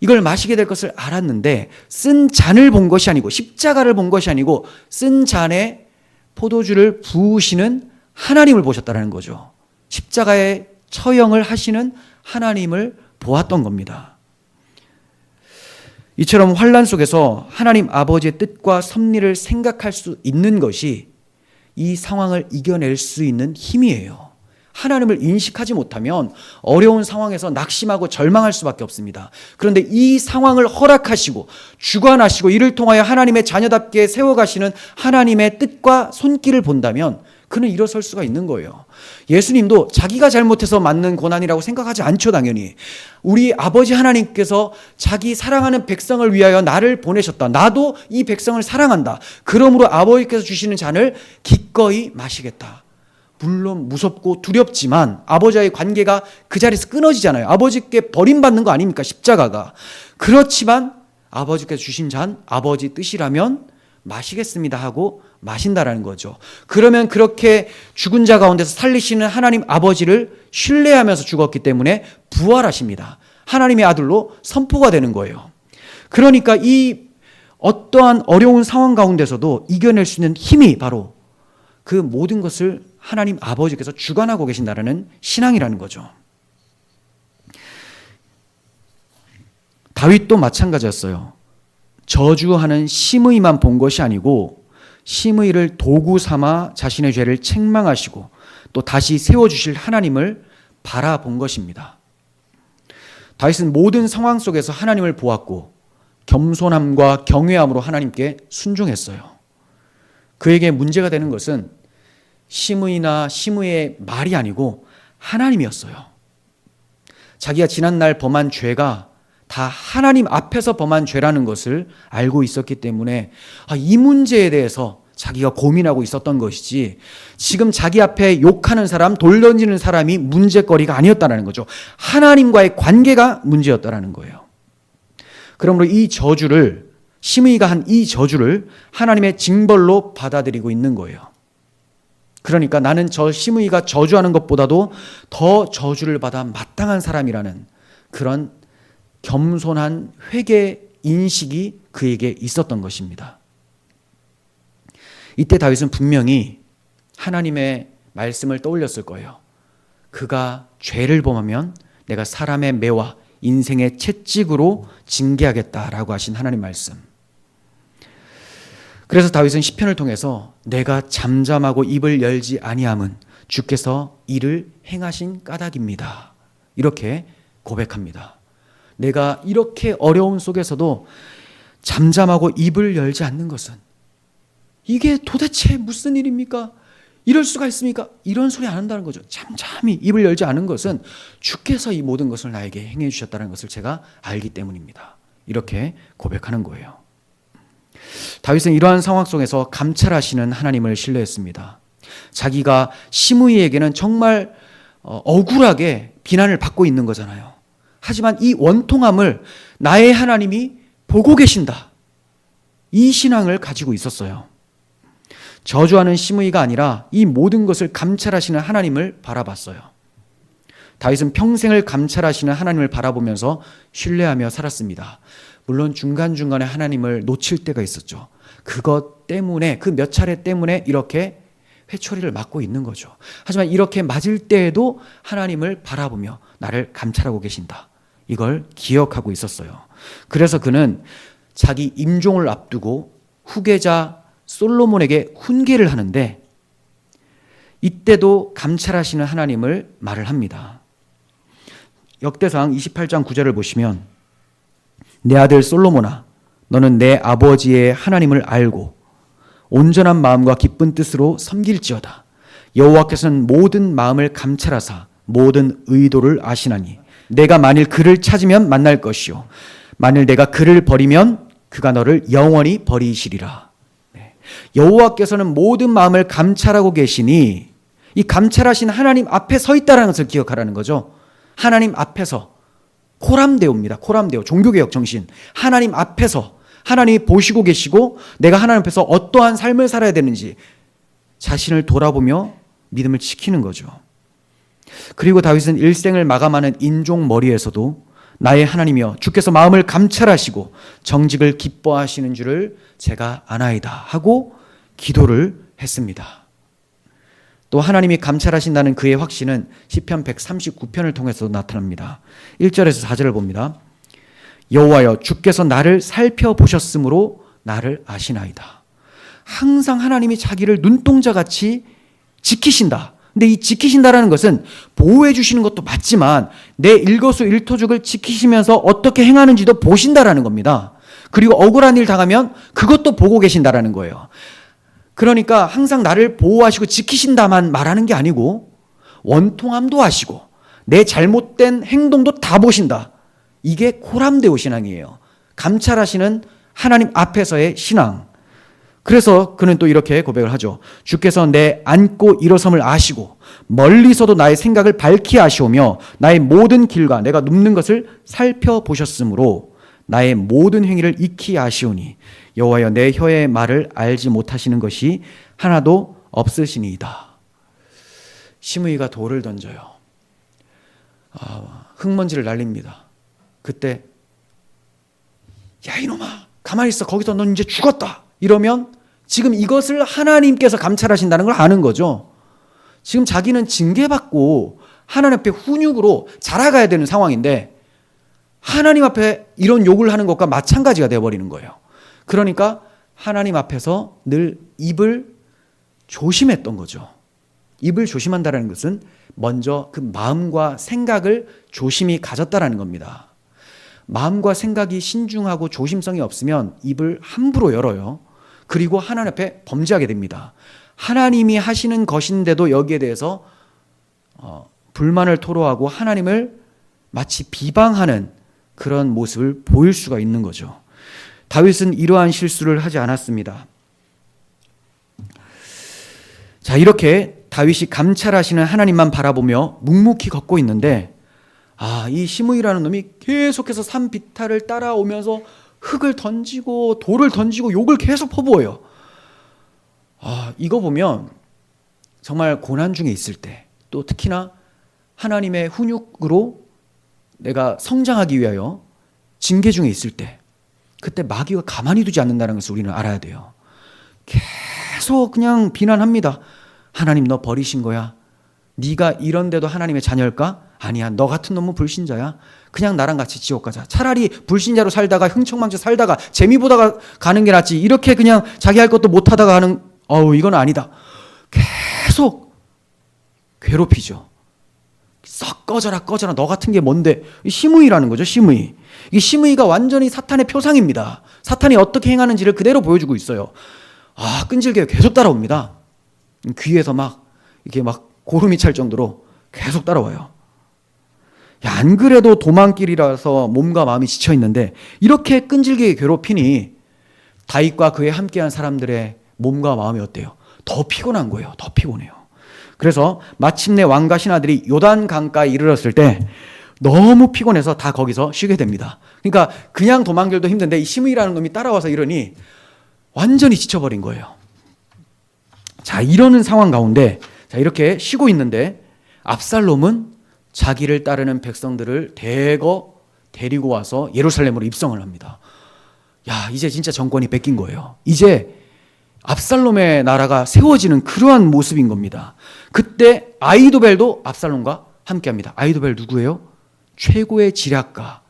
이걸 마시게 될 것을 알았는데 쓴 잔을 본 것이 아니고 십자가를 본 것이 아니고 쓴 잔에 포도주를 부으시는 하나님을 보셨다는 거죠. 십자가의 처형을 하시는 하나님을 보았던 겁니다. 이처럼 환난 속에서 하나님 아버지의 뜻과 섭리를 생각할 수 있는 것이 이 상황을 이겨낼 수 있는 힘이에요. 하나님을 인식하지 못하면 어려운 상황에서 낙심하고 절망할 수밖에 없습니다. 그런데 이 상황을 허락하시고 주관하시고 이를 통하여 하나님의 자녀답게 세워가시는 하나님의 뜻과 손길을 본다면 그는 일어설 수가 있는 거예요. 예수님도 자기가 잘못해서 맞는 고난이라고 생각하지 않죠, 당연히. 우리 아버지 하나님께서 자기 사랑하는 백성을 위하여 나를 보내셨다. 나도 이 백성을 사랑한다. 그러므로 아버지께서 주시는 잔을 기꺼이 마시겠다. 물론 무섭고 두렵지만 아버지와의 관계가 그 자리에서 끊어지잖아요. 아버지께 버림받는 거 아닙니까? 십자가가. 그렇지만 아버지께서 주신 잔, 아버지 뜻이라면 마시겠습니다 하고 마신다라는 거죠. 그러면 그렇게 죽은 자 가운데서 살리시는 하나님 아버지를 신뢰하면서 죽었기 때문에 부활하십니다. 하나님의 아들로 선포가 되는 거예요. 그러니까 이 어떠한 어려운 상황 가운데서도 이겨낼 수 있는 힘이 바로 그 모든 것을 하나님 아버지께서 주관하고 계신다라는 신앙이라는 거죠. 다윗도 마찬가지였어요. 저주하는 심의만 본 것이 아니고 심의를 도구 삼아 자신의 죄를 책망하시고 또 다시 세워주실 하나님을 바라본 것입니다. 다윗은 모든 상황 속에서 하나님을 보았고 겸손함과 경외함으로 하나님께 순종했어요. 그에게 문제가 되는 것은 심의나 심의의 말이 아니고 하나님이었어요. 자기가 지난날 범한 죄가 다 하나님 앞에서 범한 죄라는 것을 알고 있었기 때문에 이 문제에 대해서 자기가 고민하고 있었던 것이지 지금 자기 앞에 욕하는 사람, 돌 던지는 사람이 문제거리가 아니었다는 거죠. 하나님과의 관계가 문제였다는 거예요. 그러므로 이 저주를, 심의가 한 이 저주를 하나님의 징벌로 받아들이고 있는 거예요. 그러니까 나는 저 심의가 저주하는 것보다도 더 저주를 받아 마땅한 사람이라는 그런 겸손한 회개 인식이 그에게 있었던 것입니다. 이때 다윗은 분명히 하나님의 말씀을 떠올렸을 거예요. 그가 죄를 범하면 내가 사람의 매와 인생의 채찍으로 징계하겠다라고 하신 하나님 말씀. 그래서 다윗은 시편을 통해서 내가 잠잠하고 입을 열지 아니함은 주께서 이를 행하신 까닭입니다. 이렇게 고백합니다. 내가 이렇게 어려운 속에서도 잠잠하고 입을 열지 않는 것은 이게 도대체 무슨 일입니까? 이럴 수가 있습니까? 이런 소리 안 한다는 거죠. 잠잠히 입을 열지 않은 것은 주께서 이 모든 것을 나에게 행해 주셨다는 것을 제가 알기 때문입니다. 이렇게 고백하는 거예요. 다윗은 이러한 상황 속에서 감찰하시는 하나님을 신뢰했습니다. 자기가 시므이에게는 정말 억울하게 비난을 받고 있는 거잖아요. 하지만 이 원통함을 나의 하나님이 보고 계신다. 이 신앙을 가지고 있었어요. 저주하는 시므이가 아니라 이 모든 것을 감찰하시는 하나님을 바라봤어요. 다윗은 평생을 감찰하시는 하나님을 바라보면서 신뢰하며 살았습니다. 물론 중간중간에 하나님을 놓칠 때가 있었죠. 그것 때문에, 그 몇 차례 때문에 이렇게 회초리를 맞고 있는 거죠. 하지만 이렇게 맞을 때에도 하나님을 바라보며 나를 감찰하고 계신다. 이걸 기억하고 있었어요. 그래서 그는 자기 임종을 앞두고 후계자 솔로몬에게 훈계를 하는데 이때도 감찰하시는 하나님을 말을 합니다. 역대상 28장 9절을 보시면 내 아들 솔로몬아 너는 내 아버지의 하나님을 알고 온전한 마음과 기쁜 뜻으로 섬길지어다. 여호와께서는 모든 마음을 감찰하사 모든 의도를 아시나니 내가 만일 그를 찾으면 만날 것이요 만일 내가 그를 버리면 그가 너를 영원히 버리시리라. 여호와께서는 모든 마음을 감찰하고 계시니 이 감찰하신 하나님 앞에 서 있다는 것을 기억하라는 거죠. 하나님 앞에서 코람데오입니다. 코람데오, 종교개혁 정신. 하나님 앞에서 하나님이 보시고 계시고 내가 하나님 앞에서 어떠한 삶을 살아야 되는지 자신을 돌아보며 믿음을 지키는 거죠. 그리고 다윗은 일생을 마감하는 인종머리에서도 나의 하나님이여 주께서 마음을 감찰하시고 정직을 기뻐하시는 줄을 제가 아나이다 하고 기도를 했습니다. 또 하나님이 감찰하신다는 그의 확신은 시편 139편을 통해서 나타납니다. 1절에서 4절을 봅니다. 여호와여 주께서 나를 살펴보셨으므로 나를 아시나이다. 항상 하나님이 자기를 눈동자같이 지키신다. 근데 이 지키신다라는 것은 보호해 주시는 것도 맞지만 내 일거수일투족을 지키시면서 어떻게 행하는지도 보신다라는 겁니다. 그리고 억울한 일 당하면 그것도 보고 계신다라는 거예요. 그러니까 항상 나를 보호하시고 지키신다만 말하는 게 아니고 원통함도 아시고 내 잘못된 행동도 다 보신다. 이게 코람데오 신앙이에요. 감찰하시는 하나님 앞에서의 신앙. 그래서 그는 또 이렇게 고백을 하죠. 주께서 내 앉고 일어섬을 아시고 멀리서도 나의 생각을 밝히 아시오며 나의 모든 길과 내가 눕는 것을 살펴보셨으므로 나의 모든 행위를 익히 아시오니 여호와여 내 혀의 말을 알지 못하시는 것이 하나도 없으시니이다. 시므이가 돌을 던져요. 흙먼지를 날립니다. 그때 야 이놈아 가만히 있어 거기서 넌 이제 죽었다 이러면 지금 이것을 하나님께서 감찰하신다는 걸 아는 거죠. 지금 자기는 징계받고 하나님 앞에 훈육으로 자라가야 되는 상황인데 하나님 앞에 이런 욕을 하는 것과 마찬가지가 되어버리는 거예요. 그러니까 하나님 앞에서 늘 입을 조심했던 거죠. 입을 조심한다는 것은 먼저 그 마음과 생각을 조심히 가졌다라는 겁니다. 마음과 생각이 신중하고 조심성이 없으면 입을 함부로 열어요. 그리고 하나님 앞에 범죄하게 됩니다. 하나님이 하시는 것인데도 여기에 대해서 불만을 토로하고 하나님을 마치 비방하는 그런 모습을 보일 수가 있는 거죠. 다윗은 이러한 실수를 하지 않았습니다. 자, 이렇게 다윗이 감찰하시는 하나님만 바라보며 묵묵히 걷고 있는데 이 시므이라는 놈이 계속해서 산 비탈을 따라오면서 흙을 던지고 돌을 던지고 욕을 계속 퍼부어요. 이거 보면 정말 고난 중에 있을 때 또 특히나 하나님의 훈육으로 내가 성장하기 위하여 징계 중에 있을 때 그때 마귀가 가만히 두지 않는다는 것을 우리는 알아야 돼요. 계속 그냥 비난합니다. 하나님 너 버리신 거야. 네가 이런데도 하나님의 자녀일까? 아니야. 너 같은 놈은 불신자야. 그냥 나랑 같이 지옥 가자. 차라리 불신자로 살다가 흥청망청 살다가 재미 보다가 가는 게 낫지. 이렇게 그냥 자기 할 것도 못하다가 하는 이건 아니다. 계속 괴롭히죠. 썩 꺼져라 너 같은 게 뭔데. 시므이라는 거죠. 시므이. 이 시므이가 완전히 사탄의 표상입니다. 사탄이 어떻게 행하는지를 그대로 보여주고 있어요. 끈질기게 계속 따라옵니다. 귀에서 이렇게 고름이 찰 정도로 계속 따라와요. 안 그래도 도망길이라서 몸과 마음이 지쳐 있는데 이렇게 끈질기게 괴롭히니 다윗과 그에 함께한 사람들의 몸과 마음이 어때요? 더 피곤한 거예요. 더 피곤해요. 그래서 마침내 왕과 신하들이 요단 강가에 이르렀을 때 너무 피곤해서 다 거기서 쉬게 됩니다. 그러니까 그냥 도망길도 힘든데 이 시므이라는 놈이 따라와서 이러니 완전히 지쳐버린 거예요. 자, 이러는 상황 가운데 이렇게 쉬고 있는데 압살롬은 자기를 따르는 백성들을 대거 데리고 와서 예루살렘으로 입성을 합니다. 이제 진짜 정권이 뺏긴 거예요. 이제 압살롬의 나라가 세워지는 그러한 모습인 겁니다. 그때 아히도벨도 압살롬과 함께합니다. 아히도벨 누구예요? 최고의 지략가.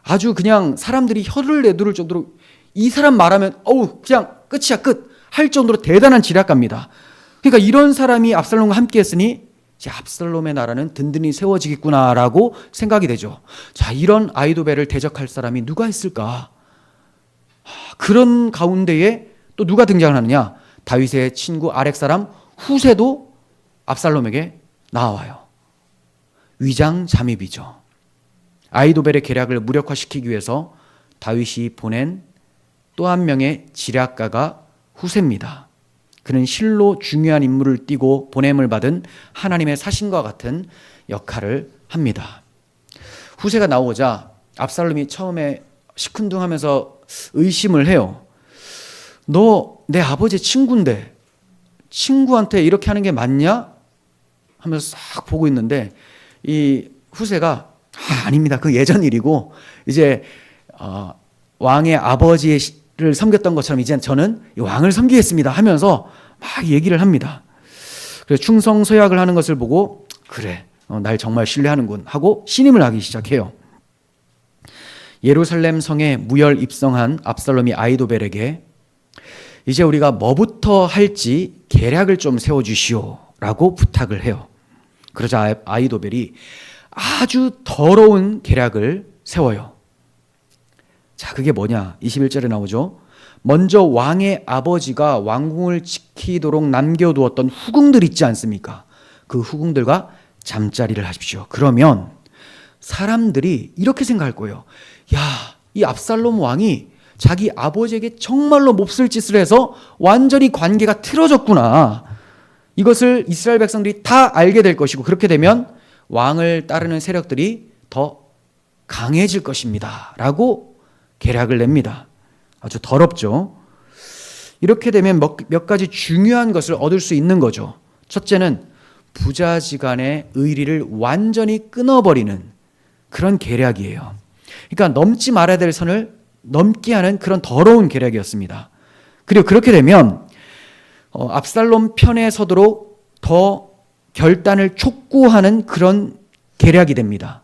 아주 그냥 사람들이 혀를 내두를 정도로 이 사람 말하면 그냥 끝이야 끝 할 정도로 대단한 지략가입니다. 그러니까 이런 사람이 압살롬과 함께했으니 이제 압살롬의 나라는 든든히 세워지겠구나라고 생각이 되죠. 자, 이런 아히도벨을 대적할 사람이 누가 있을까? 그런 가운데에 또 누가 등장을 하느냐? 다윗의 친구 아렉 사람 후세도 압살롬에게 나와요. 위장 잠입이죠. 아히도벨의 계략을 무력화시키기 위해서 다윗이 보낸 또 한 명의 지략가가 후세입니다. 그는 실로 중요한 임무를 띠고 보냄을 받은 하나님의 사신과 같은 역할을 합니다. 후세가 나오자 압살롬이 처음에 시큰둥하면서 의심을 해요. 너 내 아버지 친구인데 친구한테 이렇게 하는 게 맞냐? 하면서 싹 보고 있는데 이 후세가 아닙니다. 그 예전 일이고 이제 왕의 아버지를 섬겼던 것처럼 이제 저는 왕을 섬기겠습니다 하면서 막 얘기를 합니다. 그래서 충성서약을 하는 것을 보고 그래 날 정말 신뢰하는군 하고 신임을 하기 시작해요. 예루살렘 성에 무혈 입성한 압살롬이 아히도벨에게 이제 우리가 뭐부터 할지 계략을 좀 세워주시오 라고 부탁을 해요. 그러자 아히도벨이 아주 더러운 계략을 세워요. 자, 그게 뭐냐? 21절에 나오죠. 먼저 왕의 아버지가 왕궁을 지키도록 남겨두었던 후궁들 있지 않습니까? 그 후궁들과 잠자리를 하십시오. 그러면 사람들이 이렇게 생각할 거예요. 야, 이 압살롬 왕이 자기 아버지에게 정말로 몹쓸 짓을 해서 완전히 관계가 틀어졌구나. 이것을 이스라엘 백성들이 다 알게 될 것이고 그렇게 되면 왕을 따르는 세력들이 더 강해질 것입니다. 라고 계략을 냅니다. 아주 더럽죠. 이렇게 되면 몇 가지 중요한 것을 얻을 수 있는 거죠. 첫째는 부자지간의 의리를 완전히 끊어버리는 그런 계략이에요. 그러니까 넘지 말아야 될 선을 넘게 하는 그런 더러운 계략이었습니다. 그리고 그렇게 되면 압살롬 편에 서도록 더 결단을 촉구하는 그런 계략이 됩니다.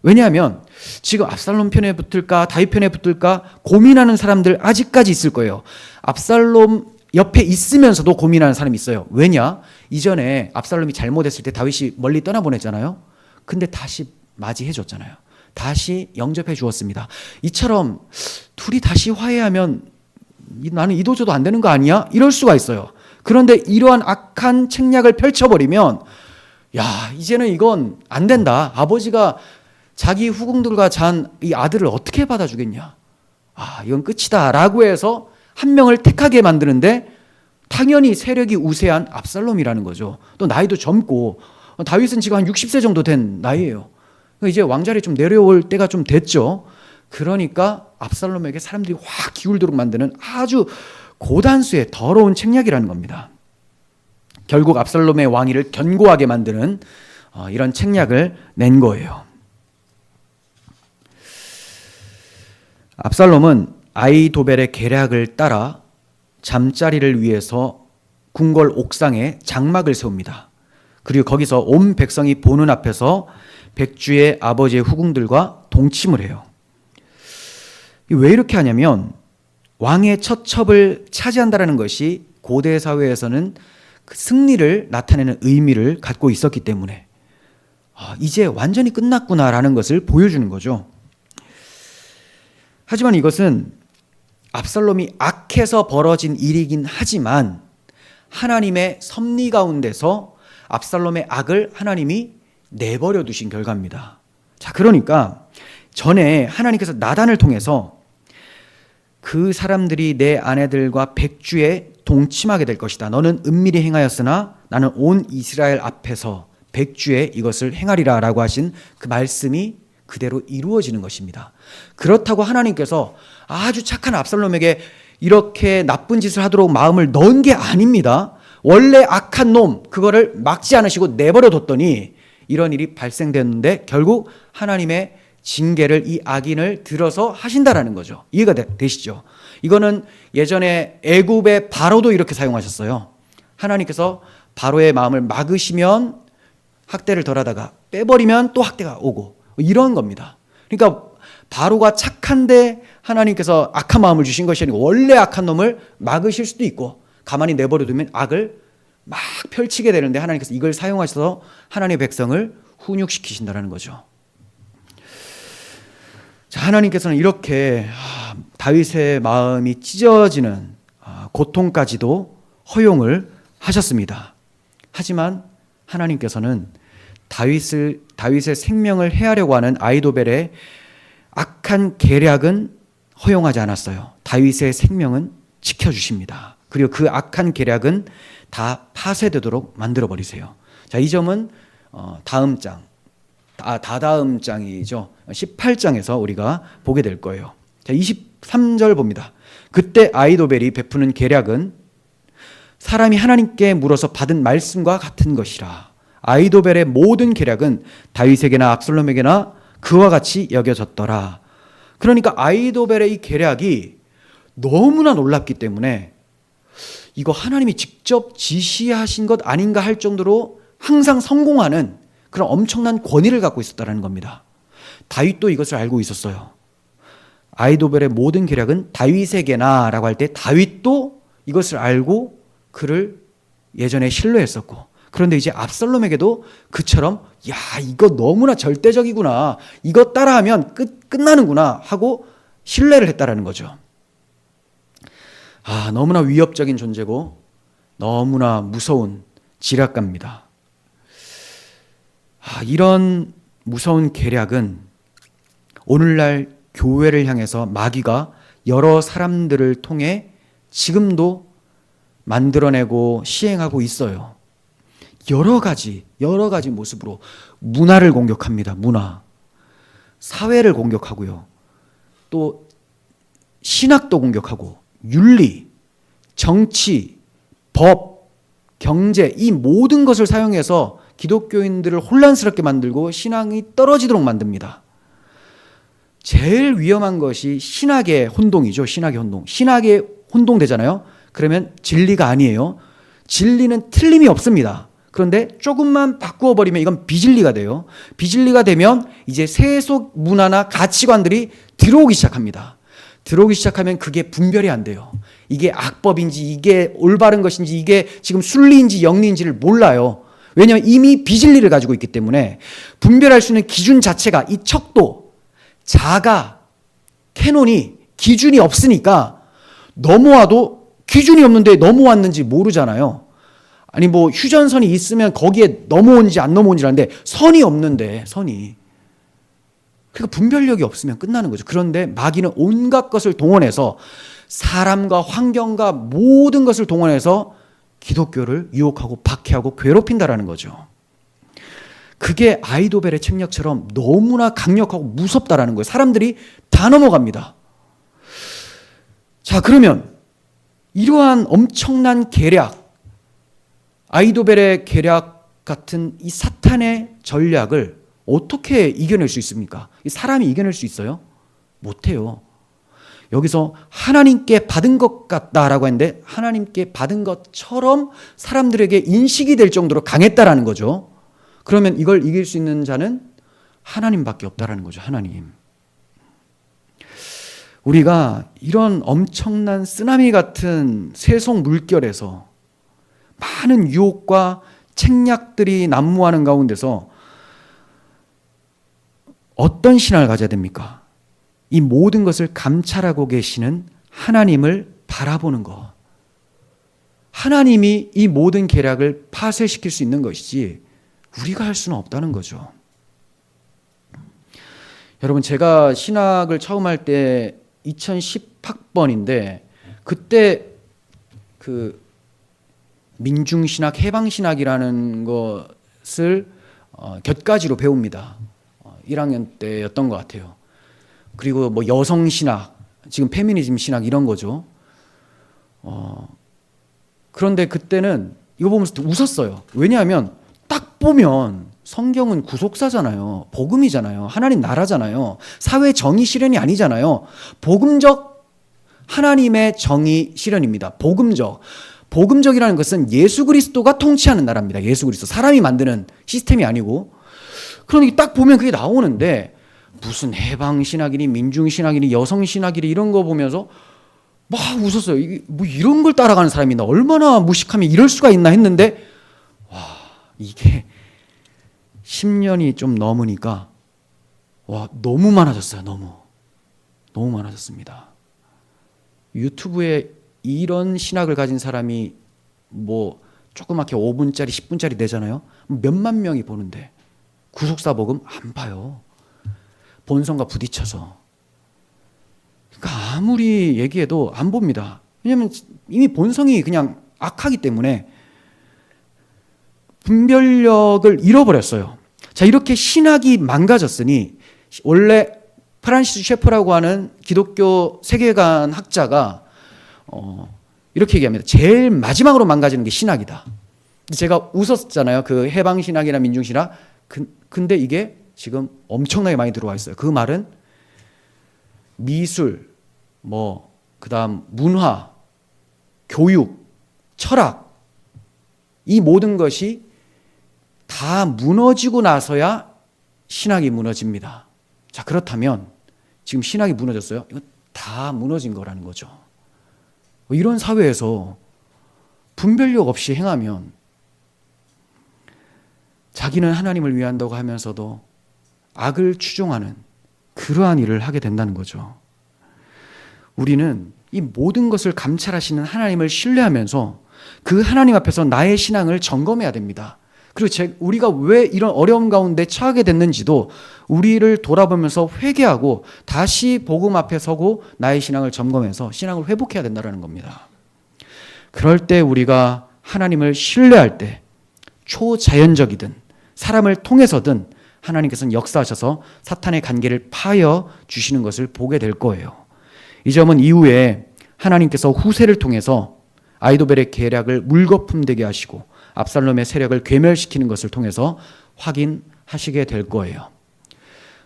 왜냐하면 지금 압살롬 편에 붙을까 다윗 편에 붙을까 고민하는 사람들 아직까지 있을 거예요. 압살롬 옆에 있으면서도 고민하는 사람이 있어요. 왜냐? 이전에 압살롬이 잘못했을 때 다윗이 멀리 떠나보냈잖아요. 근데 다시 맞이해 줬잖아요. 다시 영접해 주었습니다. 이처럼 둘이 다시 화해하면 나는 이도저도 안 되는 거 아니야? 이럴 수가 있어요. 그런데 이러한 악한 책략을 펼쳐버리면 야, 이제는 이건 안 된다. 아버지가 자기 후궁들과 잔 이 아들을 어떻게 받아주겠냐? 아, 이건 끝이다 라고 해서 한 명을 택하게 만드는데 당연히 세력이 우세한 압살롬이라는 거죠. 또 나이도 젊고 다윗은 지금 한 60세 정도 된 나이예요. 이제 왕자리 좀 내려올 때가 좀 됐죠. 그러니까 압살롬에게 사람들이 확 기울도록 만드는 아주 고단수의 더러운 책략이라는 겁니다. 결국 압살롬의 왕위를 견고하게 만드는 이런 책략을 낸 거예요. 압살롬은 아히도벨의 계략을 따라 잠자리를 위해서 궁궐 옥상에 장막을 세웁니다. 그리고 거기서 온 백성이 보는 앞에서 백주의 아버지의 후궁들과 동침을 해요. 왜 이렇게 하냐면 왕의 첫 첩을 차지한다는 것이 고대 사회에서는 그 승리를 나타내는 의미를 갖고 있었기 때문에 이제 완전히 끝났구나라는 것을 보여주는 거죠. 하지만 이것은 압살롬이 악해서 벌어진 일이긴 하지만 하나님의 섭리 가운데서 압살롬의 악을 하나님이 내버려 두신 결과입니다. 자, 그러니까 전에 하나님께서 나단을 통해서 그 사람들이 내 아내들과 백주에 동침하게 될 것이다. 너는 은밀히 행하였으나 나는 온 이스라엘 앞에서 백주에 이것을 행하리라 라고 하신 그 말씀이 그대로 이루어지는 것입니다. 그렇다고 하나님께서 아주 착한 압살롬에게 이렇게 나쁜 짓을 하도록 마음을 넣은 게 아닙니다. 원래 악한 놈 그거를 막지 않으시고 내버려 뒀더니 이런 일이 발생됐는데 결국 하나님의 징계를 이 악인을 들어서 하신다라는 거죠. 이해가 되시죠? 이거는 예전에 애굽의 바로도 이렇게 사용하셨어요. 하나님께서 바로의 마음을 막으시면 학대를 덜하다가 빼버리면 또 학대가 오고 이런 겁니다. 그러니까 바로가 착한데 하나님께서 악한 마음을 주신 것이 아니고 원래 악한 놈을 막으실 수도 있고 가만히 내버려 두면 악을 막 펼치게 되는데 하나님께서 이걸 사용하셔서 하나님의 백성을 훈육시키신다는 거죠. 자, 하나님께서는 이렇게 다윗의 마음이 찢어지는 고통까지도 허용을 하셨습니다. 하지만 하나님께서는 다윗의 생명을 해하려고 하는 아히도벨의 악한 계략은 허용하지 않았어요. 다윗의 생명은 지켜주십니다. 그리고 그 악한 계략은 다 파쇄되도록 만들어 버리세요. 자, 이 점은 다음 장, 다다음 장이죠. 18장에서 우리가 보게 될 거예요. 자, 23절 봅니다. 그때 아히도벨이 베푸는 계략은 사람이 하나님께 물어서 받은 말씀과 같은 것이라. 아히도벨의 모든 계략은 다윗에게나 압살롬에게나 그와 같이 여겨졌더라. 그러니까 아히도벨의 이 계략이 너무나 놀랍기 때문에 이거 하나님이 직접 지시하신 것 아닌가 할 정도로 항상 성공하는 그런 엄청난 권위를 갖고 있었다는 겁니다. 다윗도 이것을 알고 있었어요. 아히도벨의 모든 계략은 다윗에게나 라고 할 때 다윗도 이것을 알고 그를 예전에 신뢰했었고, 그런데 이제 압살롬에게도 그처럼 야, 이거 너무나 절대적이구나, 이거 따라하면 끝나는구나 하고 신뢰를 했다라는 거죠. 너무나 위협적인 존재고 너무나 무서운 지략가입니다. 이런 무서운 계략은 오늘날 교회를 향해서 마귀가 여러 사람들을 통해 지금도 만들어내고 시행하고 있어요. 여러 가지 모습으로 문화를 공격합니다. 문화. 사회를 공격하고요. 또 신학도 공격하고 윤리, 정치, 법, 경제, 이 모든 것을 사용해서 기독교인들을 혼란스럽게 만들고 신앙이 떨어지도록 만듭니다. 제일 위험한 것이 신학의 혼동이죠. 신학의 혼동. 신학의 혼동되잖아요. 그러면 진리가 아니에요. 진리는 틀림이 없습니다. 그런데 조금만 바꾸어 버리면 이건 비진리가 돼요. 비진리가 되면 이제 세속 문화나 가치관들이 들어오기 시작합니다. 들어오기 시작하면 그게 분별이 안 돼요. 이게 악법인지 이게 올바른 것인지 이게 지금 순리인지 영리인지를 몰라요. 왜냐하면 이미 비진리를 가지고 있기 때문에 분별할 수 있는 기준 자체가 이 척도, 자가, 캐논이 기준이 없으니까 넘어와도 기준이 없는데 넘어왔는지 모르잖아요. 아니 뭐 휴전선이 있으면 거기에 넘어온지 안 넘어온지 아는데 선이 없는데 선이. 그러니까 분별력이 없으면 끝나는 거죠. 그런데 마귀는 온갖 것을 동원해서 사람과 환경과 모든 것을 동원해서 기독교를 유혹하고 박해하고 괴롭힌다라는 거죠. 그게 아히도벨의 책략처럼 너무나 강력하고 무섭다라는 거예요. 사람들이 다 넘어갑니다. 자, 그러면 이러한 엄청난 계략, 아히도벨의 계략 같은 이 사탄의 전략을 어떻게 이겨낼 수 있습니까? 사람이 이겨낼 수 있어요? 못해요. 여기서 하나님께 받은 것 같다라고 했는데 하나님께 받은 것처럼 사람들에게 인식이 될 정도로 강했다라는 거죠. 그러면 이걸 이길 수 있는 자는 하나님밖에 없다라는 거죠. 하나님. 우리가 이런 엄청난 쓰나미 같은 세속 물결에서 많은 유혹과 책략들이 난무하는 가운데서 어떤 신앙을 가져야 됩니까? 이 모든 것을 감찰하고 계시는 하나님을 바라보는 것. 하나님이 이 모든 계략을 파쇄시킬 수 있는 것이지 우리가 할 수는 없다는 거죠. 여러분, 제가 신학을 처음 할 때 2010학번인데 그때 그 민중신학, 해방신학이라는 것을 곁가지로 배웁니다. 1학년 때였던 것 같아요. 그리고 뭐 여성신학, 지금 페미니즘 신학 이런 거죠. 그런데 그때는 이거 보면서 웃었어요. 왜냐하면 딱 보면 성경은 구속사잖아요. 복음이잖아요. 하나님 나라잖아요. 사회 정의 실현이 아니잖아요. 복음적 하나님의 정의 실현입니다. 복음적이라는 것은 예수 그리스도가 통치하는 나라입니다. 예수 그리스도. 사람이 만드는 시스템이 아니고. 그러니까 딱 보면 그게 나오는데 무슨 해방신학이니 민중신학이니 여성신학이니 이런 거 보면서 막 웃었어요. 이게 뭐 이런 걸 따라가는 사람이 나 얼마나 무식하면 이럴 수가 있나 했는데 와, 이게 10년이 좀 넘으니까 와, 너무 많아졌어요. 너무 많아졌습니다. 유튜브에 이런 신학을 가진 사람이 뭐 조그맣게 5분짜리 10분짜리 내잖아요. 몇만 명이 보는데 구속사 복음 안 봐요. 본성과 부딪혀서. 그러니까 아무리 얘기해도 안 봅니다. 왜냐하면 이미 본성이 그냥 악하기 때문에 분별력을 잃어버렸어요. 자, 이렇게 신학이 망가졌으니 원래 프란시스 셰퍼라고 하는 기독교 세계관 학자가 이렇게 얘기합니다. 제일 마지막으로 망가지는 게 신학이다. 제가 웃었잖아요. 그 해방신학이나 민중신학. 근데 이게 지금 엄청나게 많이 들어와 있어요. 그 말은 미술, 그다음 문화, 교육, 철학, 이 모든 것이 다 무너지고 나서야 신학이 무너집니다. 자, 그렇다면 지금 신학이 무너졌어요? 이건 다 무너진 거라는 거죠. 이런 사회에서 분별력 없이 행하면 자기는 하나님을 위한다고 하면서도 악을 추종하는 그러한 일을 하게 된다는 거죠. 우리는 이 모든 것을 감찰하시는 하나님을 신뢰하면서 그 하나님 앞에서 나의 신앙을 점검해야 됩니다. 그리고 우리가 왜 이런 어려움 가운데 처하게 됐는지도 우리를 돌아보면서 회개하고 다시 복음 앞에 서고 나의 신앙을 점검해서 신앙을 회복해야 된다는 겁니다. 그럴 때 우리가 하나님을 신뢰할 때 초자연적이든 사람을 통해서든 하나님께서는 역사하셔서 사탄의 관계를 파여 주시는 것을 보게 될 거예요. 이 점은 이후에 하나님께서 후세를 통해서 아이도벨의 계략을 물거품되게 하시고 압살롬의 세력을 괴멸시키는 것을 통해서 확인하시게 될 거예요.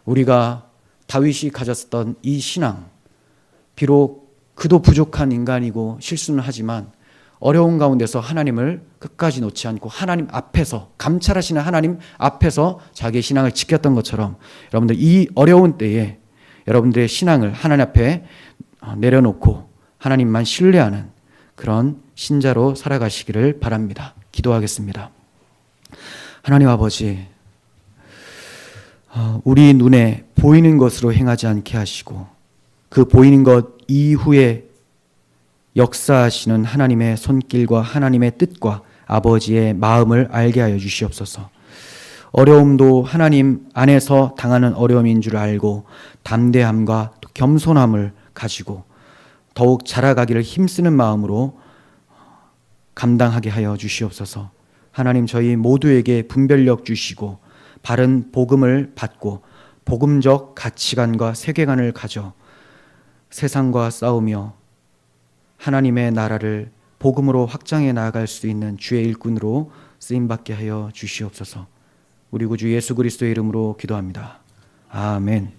우리가 다윗이 가졌던 이 신앙, 비록 그도 부족한 인간이고 실수는 하지만 어려운 가운데서 하나님을 끝까지 놓지 않고 하나님 앞에서, 감찰하시는 하나님 앞에서 자기의 신앙을 지켰던 것처럼 여러분들 이 어려운 때에 여러분들의 신앙을 하나님 앞에 내려놓고 하나님만 신뢰하는 그런 신자로 살아가시기를 바랍니다. 기도하겠습니다. 하나님 아버지, 우리 눈에 보이는 것으로 행하지 않게 하시고 그 보이는 것 이후에 역사하시는 하나님의 손길과 하나님의 뜻과 아버지의 마음을 알게 하여 주시옵소서. 어려움도 하나님 안에서 당하는 어려움인 줄 알고 담대함과 겸손함을 가지고 더욱 자라가기를 힘쓰는 마음으로 감당하게 하여 주시옵소서. 하나님, 저희 모두에게 분별력 주시고 바른 복음을 받고 복음적 가치관과 세계관을 가져 세상과 싸우며 하나님의 나라를 복음으로 확장해 나아갈 수 있는 주의 일꾼으로 쓰임받게 하여 주시옵소서. 우리 구주 예수 그리스도의 이름으로 기도합니다. 아멘.